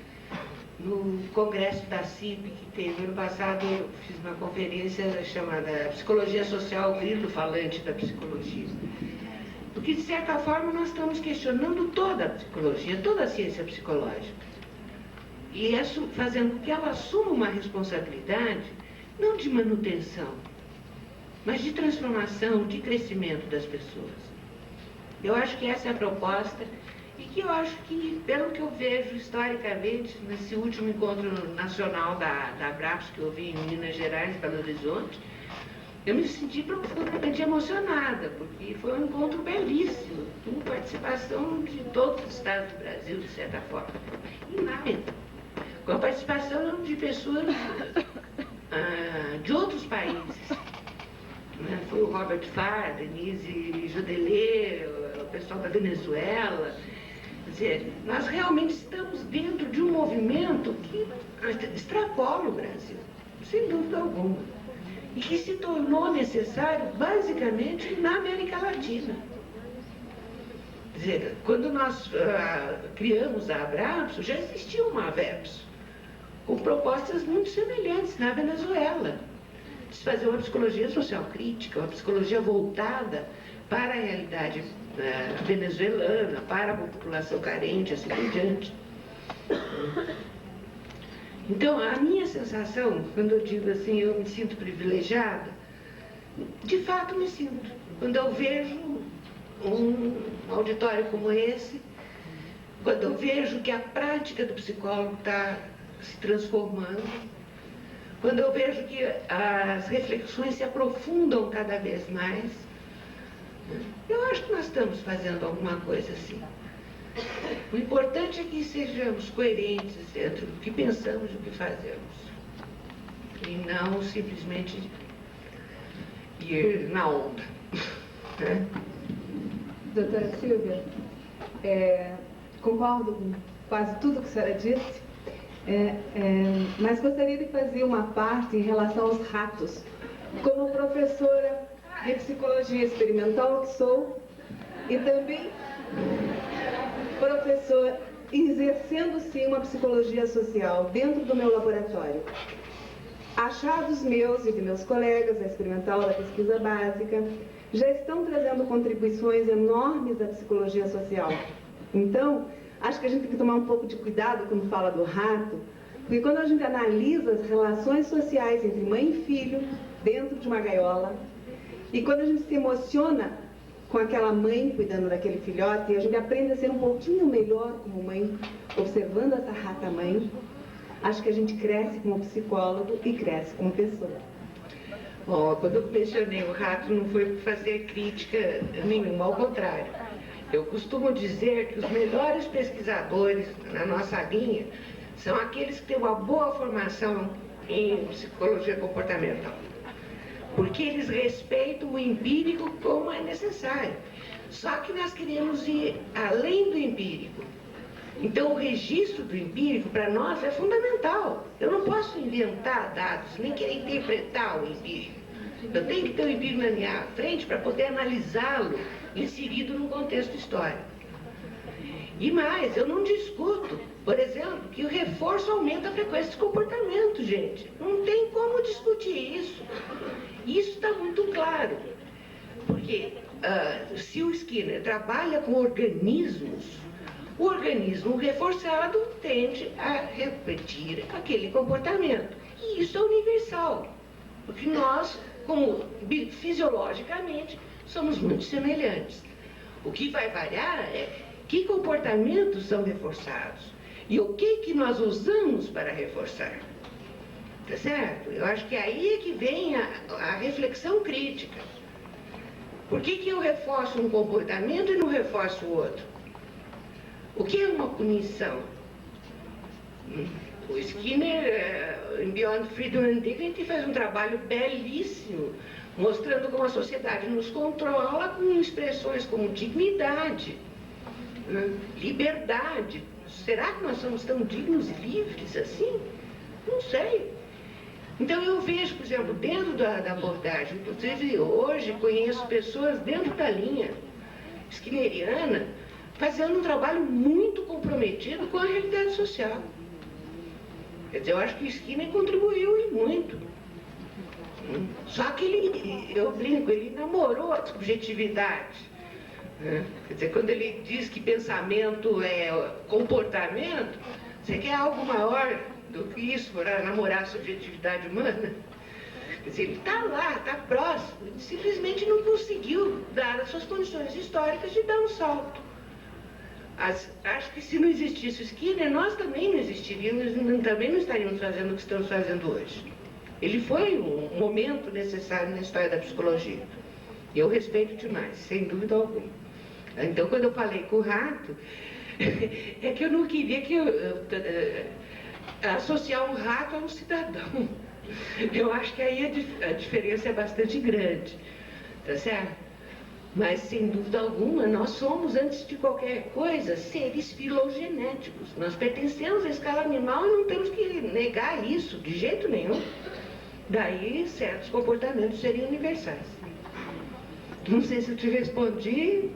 No congresso da CIP, que teve ano passado, eu fiz uma conferência chamada Psicologia Social, o grilo falante da psicologia. Porque, de certa forma, nós estamos questionando toda a psicologia, toda a ciência psicológica. E fazendo com que ela assuma uma responsabilidade, não de manutenção, mas de transformação, de crescimento das pessoas. Eu acho que essa é a proposta e que eu acho que, pelo que eu vejo historicamente, nesse último encontro nacional da Abrapso, que eu vi em Minas Gerais, Belo Horizonte, eu me senti profundamente emocionada, porque foi um encontro belíssimo, com participação de todos os estados do Brasil, de certa forma. Inável. Com a participação de pessoas de outros países. Foi o Robert Farr, Denise Jodelet, o pessoal da Venezuela. Quer dizer, nós realmente estamos dentro de um movimento que extrapola o Brasil, sem dúvida alguma. E que se tornou necessário, basicamente, na América Latina. Quer dizer, quando nós criamos a Abrapso, já existia uma VEPS, com propostas muito semelhantes na Venezuela. se fazer uma psicologia social crítica, uma psicologia voltada para a realidade venezuelana, para a população carente, assim por diante. Então, a minha sensação, quando eu digo assim, eu me sinto privilegiada, de fato me sinto. Quando eu vejo um auditório como esse, quando eu vejo que a prática do psicólogo está se transformando, quando eu vejo que as reflexões se aprofundam cada vez mais, eu acho que nós estamos fazendo alguma coisa assim. O importante é que sejamos coerentes dentro do que pensamos e do que fazemos. E não simplesmente ir na onda. Né? Doutora Silvia, concordo com quase tudo que a senhora disse, mas gostaria de fazer uma parte em relação aos ratos. Como professora de psicologia experimental que sou, e também professor exercendo sim uma psicologia social dentro do meu laboratório. Achados meus e de meus colegas da experimental, da pesquisa básica, já estão trazendo contribuições enormes à psicologia social. Então, acho que a gente tem que tomar um pouco de cuidado quando fala do rato, porque quando a gente analisa as relações sociais entre mãe e filho dentro de uma gaiola, e quando a gente se emociona com aquela mãe cuidando daquele filhote, e a gente aprende a ser um pouquinho melhor como mãe, observando essa rata-mãe, acho que a gente cresce como psicólogo e cresce como pessoa. Bom, quando eu mencionei o rato, não foi por fazer crítica nenhuma, ao contrário. Eu costumo dizer que os melhores pesquisadores na nossa linha são aqueles que têm uma boa formação em psicologia comportamental. Porque eles respeitam o empírico como é necessário. Só que nós queremos ir além do empírico. Então, o registro do empírico, para nós, é fundamental. Eu não posso inventar dados, nem querer interpretar o empírico. Eu tenho que ter o empírico na minha frente para poder analisá-lo, inserido num contexto histórico. E mais, eu não discuto, por exemplo, que o reforço aumenta a frequência de comportamento, gente. Não tem como discutir isso. Isso está muito claro. Porque se o Skinner trabalha com organismos, o organismo reforçado tende a repetir aquele comportamento. E isso é universal. Porque nós, como fisiologicamente, somos muito semelhantes. O que vai variar é que comportamentos são reforçados e o que nós usamos para reforçar. Tá certo? Eu acho que aí é que vem a reflexão crítica. Por que eu reforço um comportamento e não reforço o outro? O que é uma punição? O Skinner, em Beyond Freedom and Dignity, faz um trabalho belíssimo, mostrando como a sociedade nos controla com expressões como dignidade, liberdade. Será que nós somos tão dignos e livres assim? Não sei. Então eu vejo, por exemplo, dentro da abordagem, inclusive hoje conheço pessoas dentro da linha skinneriana fazendo um trabalho muito comprometido com a realidade social. Quer dizer, eu acho que o Skinner contribuiu e muito. Só que eu brinco, ele namorou a subjetividade. Quer dizer, quando ele diz que pensamento é comportamento, você quer algo maior do que isso para namorar a subjetividade humana? Quer dizer, ele está lá, está próximo, ele simplesmente não conseguiu, dar as suas condições históricas, de dar um salto. Acho que se não existisse o Skinner, nós também não existiríamos, também não estaríamos fazendo o que estamos fazendo hoje. Ele foi um momento necessário na história da psicologia. E eu respeito demais, sem dúvida alguma. Então, quando eu falei com o rato, é que eu não queria associar um rato a um cidadão. Eu acho que aí a diferença é bastante grande, tá certo? Mas, sem dúvida alguma, nós somos, antes de qualquer coisa, seres filogenéticos. Nós pertencemos à escala animal e não temos que negar isso, de jeito nenhum. Daí, certos comportamentos seriam universais. Não sei se eu te respondi.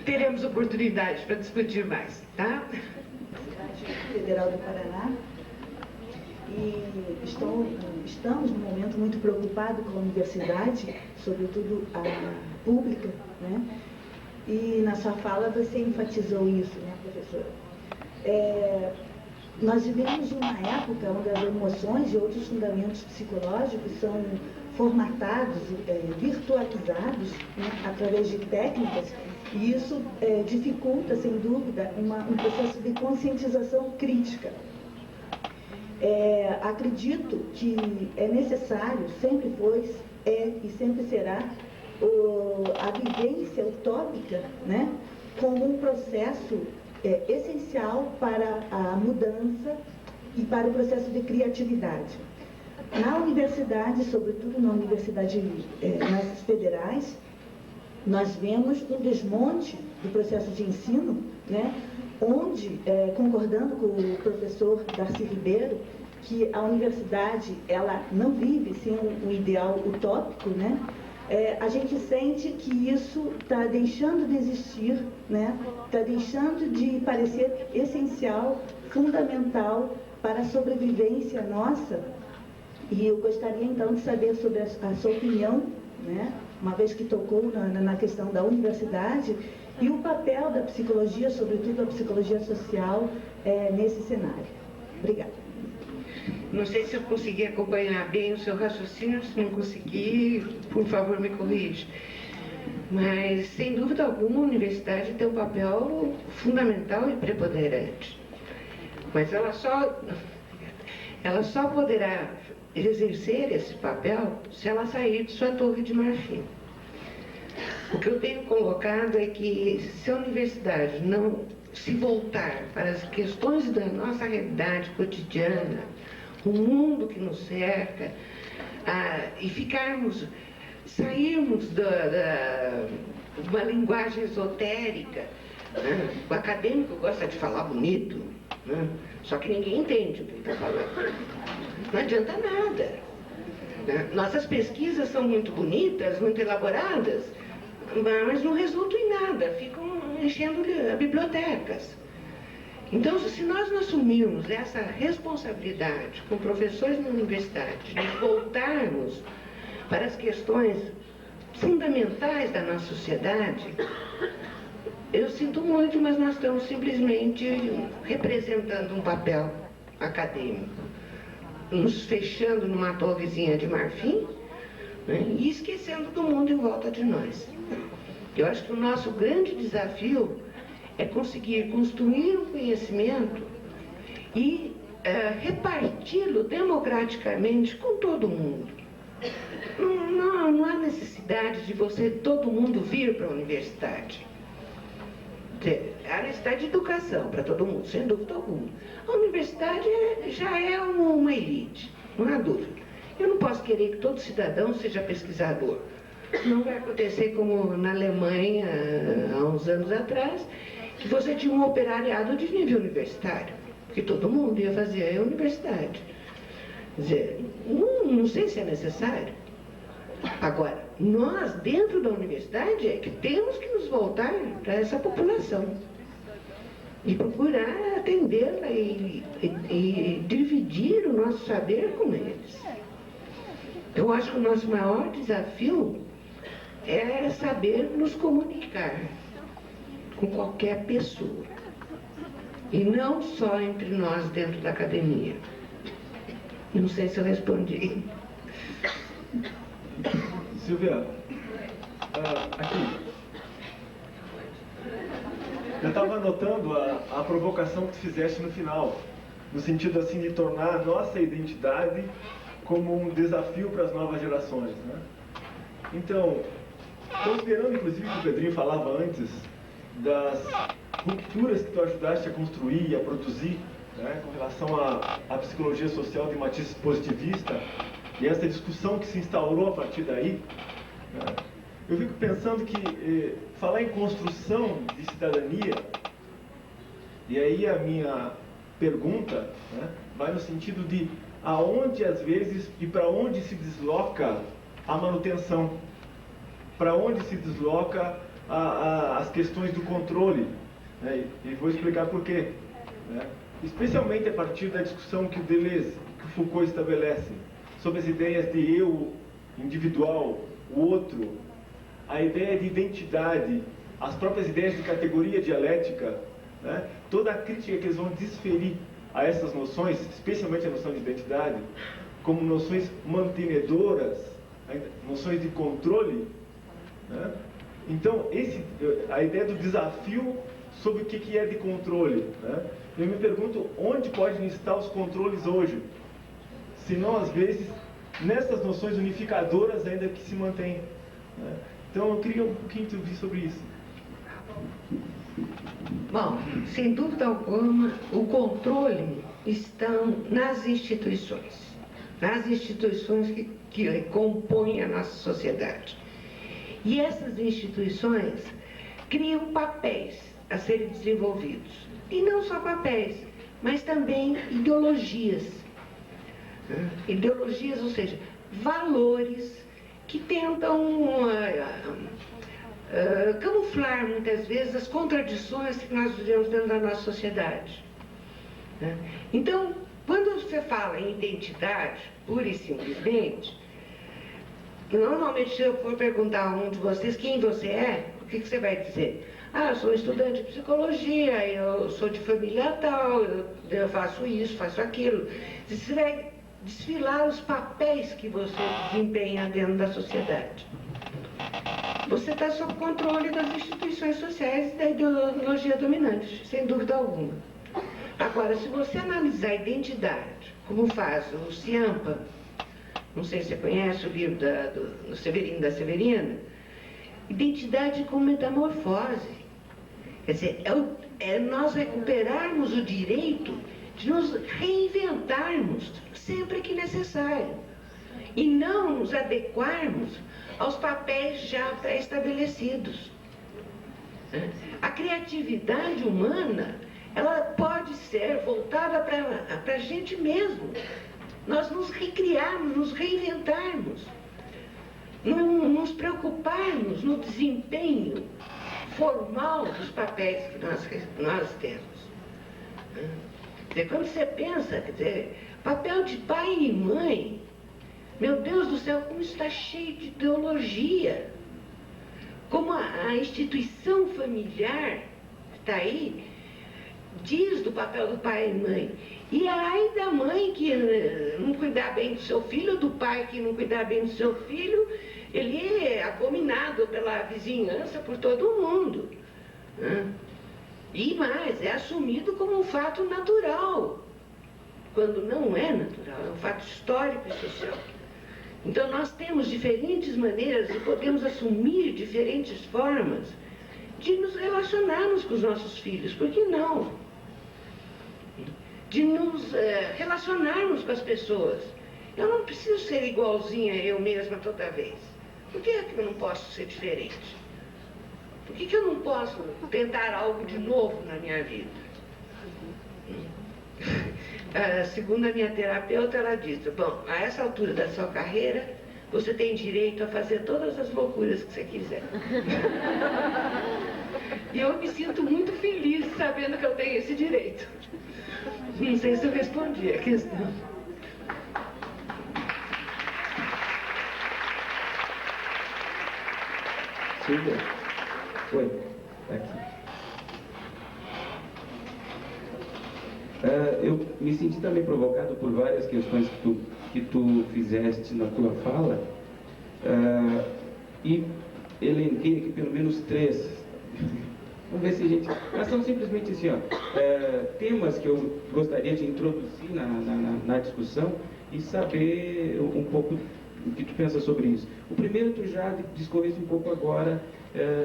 Teremos oportunidade para discutir mais, tá? Federal do Paraná. e estamos num momento muito preocupados com a universidade, sobretudo a pública, né? E na sua fala você enfatizou isso, né, professora? Nós vivemos uma época onde as emoções e outros fundamentos psicológicos são formatados, virtualizados, né, através de técnicas, e isso dificulta, sem dúvida, um processo de conscientização crítica. Acredito que é necessário, sempre foi, e sempre será, a vivência utópica, né, como um processo essencial para a mudança e para o processo de criatividade. Na universidade, sobretudo na universidade, nas federais, nós vemos um desmonte do processo de ensino, né, onde, concordando com o professor Darcy Ribeiro, que a universidade ela não vive sem um ideal utópico, né, a gente sente que isso está deixando de existir, né, está deixando de parecer essencial, fundamental para a sobrevivência nossa. E eu gostaria então de saber sobre a sua opinião, né, uma vez que tocou na questão da universidade, e o papel da psicologia, sobretudo a psicologia social, nesse cenário. Obrigada. Não sei se eu consegui acompanhar bem o seu raciocínio, se não conseguir, por favor, me corrija. Mas, sem dúvida alguma, a universidade tem um papel fundamental e preponderante. Mas ela só poderá exercer esse papel se ela sair de sua torre de marfim. O que eu tenho colocado é que se a universidade não se voltar para as questões da nossa realidade cotidiana, o mundo que nos cerca, e sairmos de uma linguagem esotérica, né? O acadêmico gosta de falar bonito, né? Só que ninguém entende o que ele está falando. Não adianta nada, né? Nossas pesquisas são muito bonitas, muito elaboradas, mas não resultam em nada, ficam enchendo bibliotecas. Então, se nós não assumirmos essa responsabilidade com professores na universidade, de voltarmos para as questões fundamentais da nossa sociedade, eu sinto muito, mas nós estamos simplesmente representando um papel acadêmico, nos fechando numa torrezinha de marfim, né, e esquecendo do mundo em volta de nós. Eu acho que o nosso grande desafio é conseguir construir um conhecimento e reparti-lo democraticamente com todo mundo. Não há necessidade de todo mundo vir para a universidade. Há necessidade de educação para todo mundo, sem dúvida alguma. A universidade já é uma elite, não há dúvida. Eu não posso querer que todo cidadão seja pesquisador. Não vai acontecer como na Alemanha, há uns anos atrás, que você tinha um operariado de nível universitário, que todo mundo ia fazer a universidade. Quer dizer, não sei se é necessário. Agora, nós, dentro da universidade, é que temos que nos voltar para essa população e procurar atendê-la e dividir o nosso saber com eles. Eu acho que o nosso maior desafio é saber nos comunicar com qualquer pessoa, e não só entre nós dentro da academia. Não sei se eu respondi. Silvia, aqui. Eu estava anotando a provocação que tu fizeste no final, no sentido assim de tornar a nossa identidade como um desafio para as novas gerações, né? Então, considerando inclusive que o Pedrinho falava antes das rupturas que tu ajudaste a construir e a produzir, né, com relação à psicologia social de matiz positivista, e essa discussão que se instaurou a partir daí, né, eu fico pensando que falar em construção de cidadania, e aí a minha pergunta, né, vai no sentido de aonde às vezes e para onde se desloca a manutenção, para onde se desloca as questões do controle, né, e vou explicar por quê, né? Especialmente a partir da discussão que o que Foucault estabelece, sobre as ideias de eu individual, o outro, a ideia de identidade, as próprias ideias de categoria dialética, né? Toda a crítica que eles vão desferir a essas noções, especialmente a noção de identidade, como noções mantenedoras, noções de controle, né? Então, a ideia do desafio sobre o que é de controle, né? Eu me pergunto onde podem estar os controles hoje, se não, às vezes, nessas noções unificadoras ainda que se mantêm, né? Então, eu queria um pouquinho te ouvir sobre isso. Bom, sem dúvida alguma, o controle está nas instituições que compõem a nossa sociedade. E essas instituições criam papéis a serem desenvolvidos. E não só papéis, mas também ideologias. Ideologias, ou seja, valores que tentam camuflar muitas vezes as contradições que nós vivemos dentro da nossa sociedade. Então, quando você fala em identidade, pura e simplesmente, normalmente se eu for perguntar a um de vocês quem você é, o que você vai dizer? Ah, eu sou estudante de psicologia, eu sou de família tal, eu faço isso, faço aquilo. Você vai desfilar os papéis que você desempenha dentro da sociedade. Você está sob controle das instituições sociais e da ideologia dominante, sem dúvida alguma. Agora, se você analisar a identidade, como faz o Ciampa, não sei se você conhece o livro do Severino da Severina, identidade como metamorfose. Quer dizer, é nós recuperarmos o direito de nos reinventarmos sempre que necessário e não nos adequarmos aos papéis já pré-estabelecidos. A criatividade humana, ela pode ser voltada para a gente mesmo. Nós nos recriarmos, nos reinventarmos, não nos preocuparmos no desempenho formal dos papéis que nós temos. Quer dizer, quando você pensa, quer dizer, papel de pai e mãe, meu Deus do céu, como está cheio de ideologia. Como a instituição familiar que está aí diz do papel do pai e mãe. E ai da mãe que não cuidar bem do seu filho, ou do pai que não cuidar bem do seu filho, ele é abominado pela vizinhança, por todo mundo. E mais, é assumido como um fato natural, quando não é natural, é um fato histórico e social. Então nós temos diferentes maneiras e podemos assumir diferentes formas de nos relacionarmos com os nossos filhos, por que não? De nos relacionarmos com as pessoas. Eu não preciso ser igualzinha a eu mesma toda vez. Por que é que eu não posso ser diferente? Por que eu não posso tentar algo de novo na minha vida? Segundo a minha terapeuta, ela disse, bom, a essa altura da sua carreira, você tem direito a fazer todas as loucuras que você quiser. E eu me sinto muito feliz sabendo que eu tenho esse direito. Não sei se eu respondi a questão. Silvia? Oi, aqui. Eu me senti também provocado por várias questões que tu fizeste na tua fala e elenquei aqui pelo menos 3. Vamos ver se a gente... Mas são simplesmente assim, temas que eu gostaria de introduzir na discussão e saber um pouco o que tu pensa sobre isso. O primeiro tu já discorreste um pouco agora,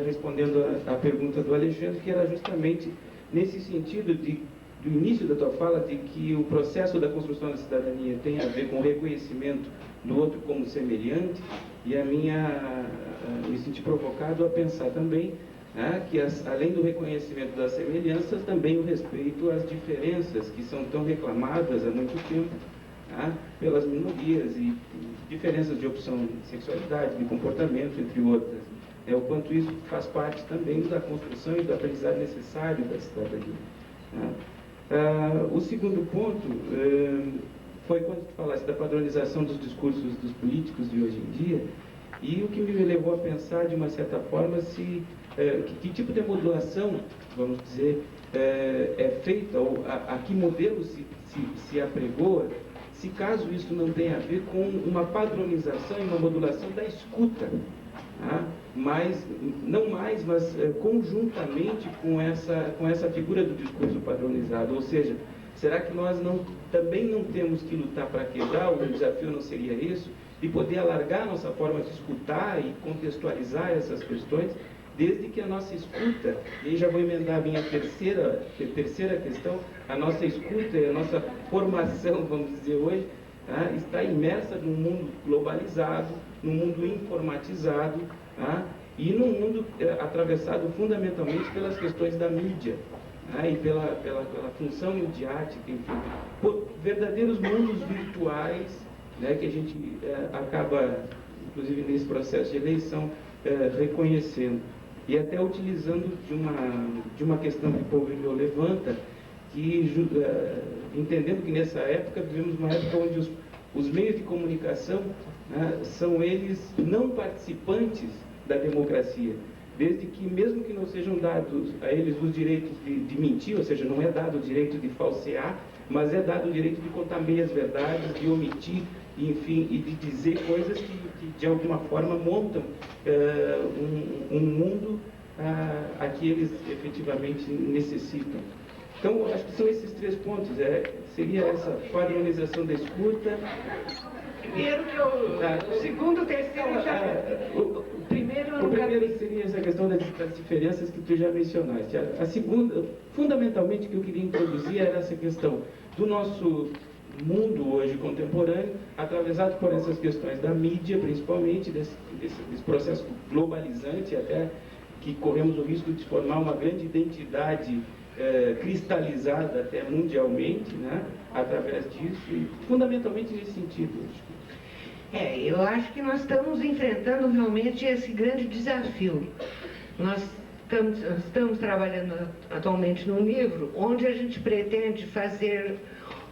respondendo a pergunta do Alexandre, que era justamente nesse sentido do início da tua fala, de que o processo da construção da cidadania tem a ver com o reconhecimento do outro como semelhante, e me senti provocado a pensar também que além do reconhecimento das semelhanças, também o respeito às diferenças que são tão reclamadas há muito tempo pelas minorias e diferenças de opção de sexualidade, de comportamento, entre outras. O quanto isso faz parte também da construção e do aprendizado necessário da cidadania. O segundo ponto foi quando tu falaste da padronização dos discursos dos políticos de hoje em dia, e o que me levou a pensar, de uma certa forma, que tipo de modulação, vamos dizer, é feita, ou a que modelo se apregoa, se caso isso não tenha a ver com uma padronização e uma modulação da escuta, tá? Mas conjuntamente com essa figura do discurso padronizado. Ou seja, será que nós também não temos que lutar para quebrar? O desafio não seria isso? De poder alargar a nossa forma de escutar e contextualizar essas questões, desde que a nossa escuta, e aí já vou emendar a minha terceira questão, a nossa escuta e a nossa formação, vamos dizer hoje, tá, está imersa num mundo globalizado, num mundo informatizado, tá, e num mundo atravessado fundamentalmente pelas questões da mídia, tá, e pela função midiática, enfim, por verdadeiros mundos virtuais, né, que a gente acaba, inclusive nesse processo de eleição, reconhecendo. E até utilizando de uma questão que o Pompeu levanta, que, entendendo que nessa época, vivemos uma época onde os meios de comunicação, né, são eles não participantes da democracia, desde que, mesmo que não sejam dados a eles os direitos de mentir, ou seja, não é dado o direito de falsear, mas é dado o direito de contar meias verdades, de omitir, enfim, e de dizer coisas que de alguma forma montam um mundo a que eles efetivamente necessitam. Então, acho que são esses 3 pontos. Seria essa padronização da escuta. Primeiro que o segundo, o terceiro já... O primeiro seria essa questão das diferenças que tu já mencionaste. A segunda, fundamentalmente, que eu queria introduzir era essa questão do nosso mundo hoje contemporâneo, atravessado por essas questões da mídia, principalmente, desse processo globalizante, até que corremos o risco de formar uma grande identidade cristalizada até mundialmente, né, através disso, e fundamentalmente nesse sentido. Eu acho que nós estamos enfrentando realmente esse grande desafio. Nós estamos trabalhando atualmente num livro onde a gente pretende fazer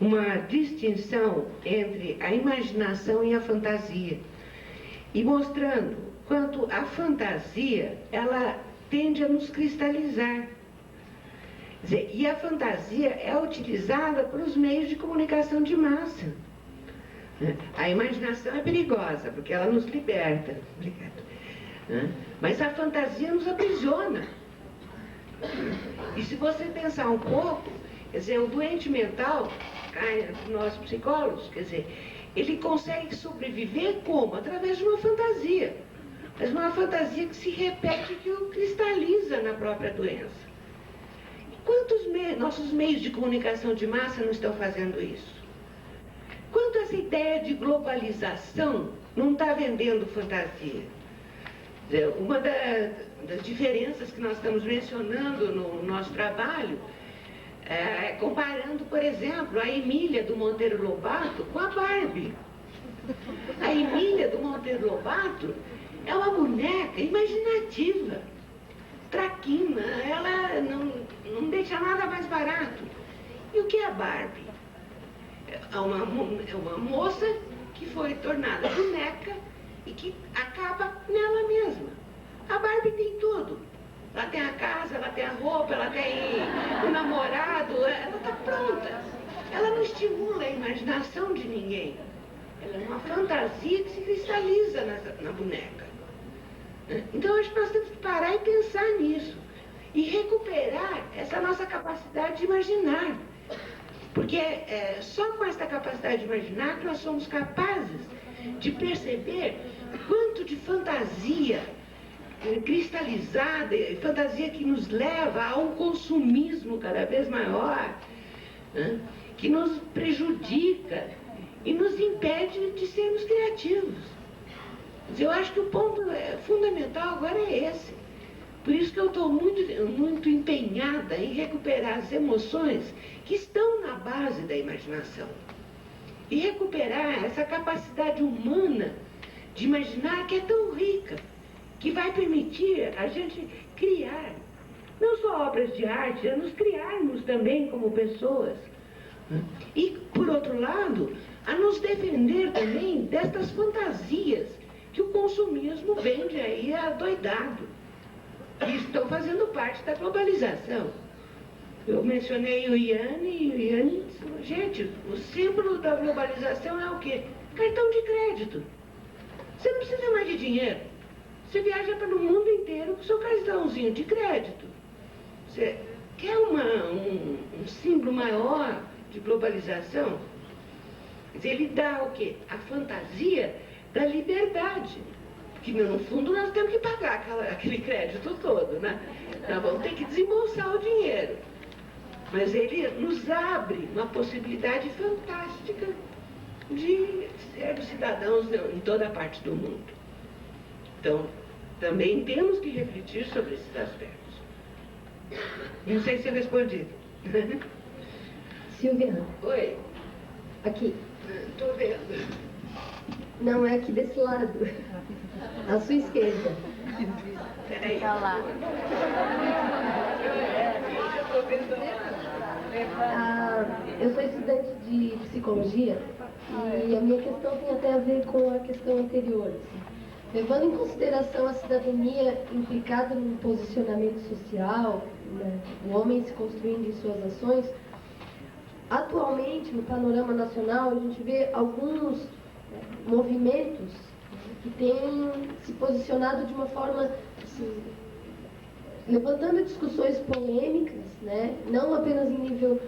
uma distinção entre a imaginação e a fantasia, e mostrando quanto a fantasia, ela tende a nos cristalizar. Quer dizer, e a fantasia é utilizada pelos meios de comunicação de massa. A imaginação é perigosa, porque ela nos liberta. Obrigado. Mas a fantasia nos aprisiona. E se você pensar um pouco, quer dizer, o doente mental, nós psicólogos, quer dizer, ele consegue sobreviver como? Através de uma fantasia. Mas uma fantasia que se repete, que o cristaliza na própria doença. E quantos nossos meios de comunicação de massa não estão fazendo isso? Quanto essa ideia de globalização não está vendendo fantasia? Uma das diferenças que nós estamos mencionando no nosso trabalho, comparando, por exemplo, a Emília do Monteiro Lobato com a Barbie. A Emília do Monteiro Lobato é uma boneca imaginativa, traquina, ela não deixa nada mais barato. E o que é a Barbie? É uma moça que foi tornada boneca e que acaba nela mesma. A Barbie tem tudo. Ela tem a casa, ela tem a roupa, ela tem o namorado, ela está pronta. Ela não estimula a imaginação de ninguém. Ela é uma fantasia que se cristaliza na boneca. Então, acho que nós temos que parar e pensar nisso. E recuperar essa nossa capacidade de imaginar. Porque é só com essa capacidade de imaginar que nós somos capazes de perceber quanto de fantasia cristalizada, fantasia que nos leva a um consumismo cada vez maior, que nos prejudica e nos impede de sermos criativos. Eu acho que o ponto fundamental agora é esse. Por isso que eu estou muito empenhada em recuperar as emoções que estão na base da imaginação. E recuperar essa capacidade humana de imaginar, que é tão rica, que vai permitir a gente criar, não só obras de arte, a nos criarmos também como pessoas. E, por outro lado, a nos defender também destas fantasias que o consumismo vende aí adoidado, que estão fazendo parte da globalização. Eu mencionei o Iane, e o Iane disse, gente, o símbolo da globalização é o quê? Cartão de crédito. Você não precisa mais de dinheiro. Você viaja pelo mundo inteiro com o seu cartãozinho de crédito. Você quer um símbolo maior de globalização? Ele dá o quê? A fantasia da liberdade. Porque, no fundo, nós temos que pagar aquele crédito todo, né? Nós vamos ter que desembolsar o dinheiro. Mas ele nos abre uma possibilidade fantástica de sermos cidadãos em toda a parte do mundo. Então, também temos que refletir sobre esses aspectos. Não sei se eu respondi. Silvia. Oi. Aqui. Estou vendo. Não, é aqui desse lado. À sua esquerda. Peraí. Tá lá. Eu sou estudante de psicologia e a minha questão tem até a ver com a questão anterior. Assim. Levando em consideração a cidadania implicada no posicionamento social, né, o homem se construindo em suas ações, atualmente, no panorama nacional, a gente vê alguns movimentos que têm se posicionado de uma forma, assim, levantando discussões polêmicas, né, não apenas em nível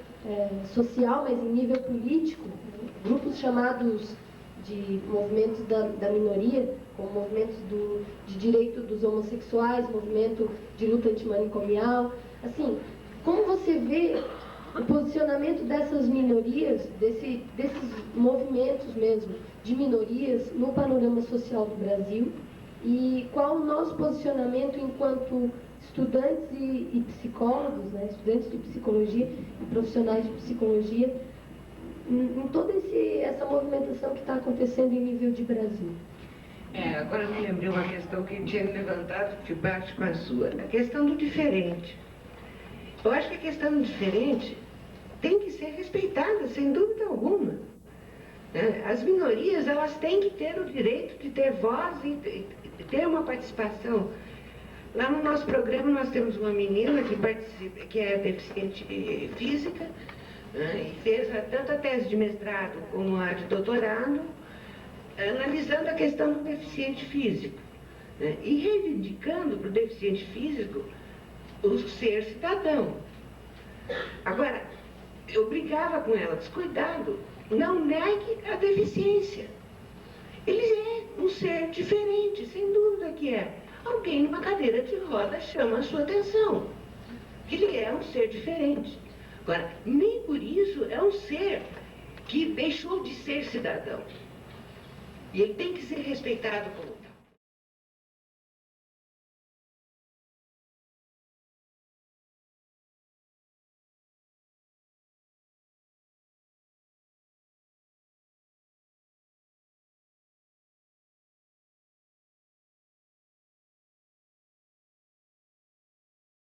social, mas em nível político, grupos chamados de movimentos da minoria, como movimentos de direito dos homossexuais, movimento de luta antimanicomial. Assim, como você vê o posicionamento dessas minorias, desses movimentos mesmo, de minorias no panorama social do Brasil, e qual o nosso posicionamento enquanto estudantes e psicólogos, né, estudantes de psicologia e profissionais de psicologia, em toda essa movimentação que está acontecendo em nível de Brasil. Agora eu me lembrei uma questão que tinha levantado de baixo com a sua, a questão do diferente. Eu acho que a questão do diferente tem que ser respeitada, sem dúvida alguma. As minorias, elas têm que ter o direito de ter voz e ter uma participação. Lá no nosso programa nós temos uma menina que participa, que é deficiente física, e fez tanto a tese de mestrado como a de doutorado, analisando a questão do deficiente físico, e reivindicando para o deficiente físico o ser cidadão. Agora, eu brigava com ela, cuidado, não negue a deficiência. Ele é um ser diferente, sem dúvida que é. Alguém numa cadeira de roda chama a sua atenção. Ele é um ser diferente. Agora, nem por isso é um ser que deixou de ser cidadão. E ele tem que ser respeitado como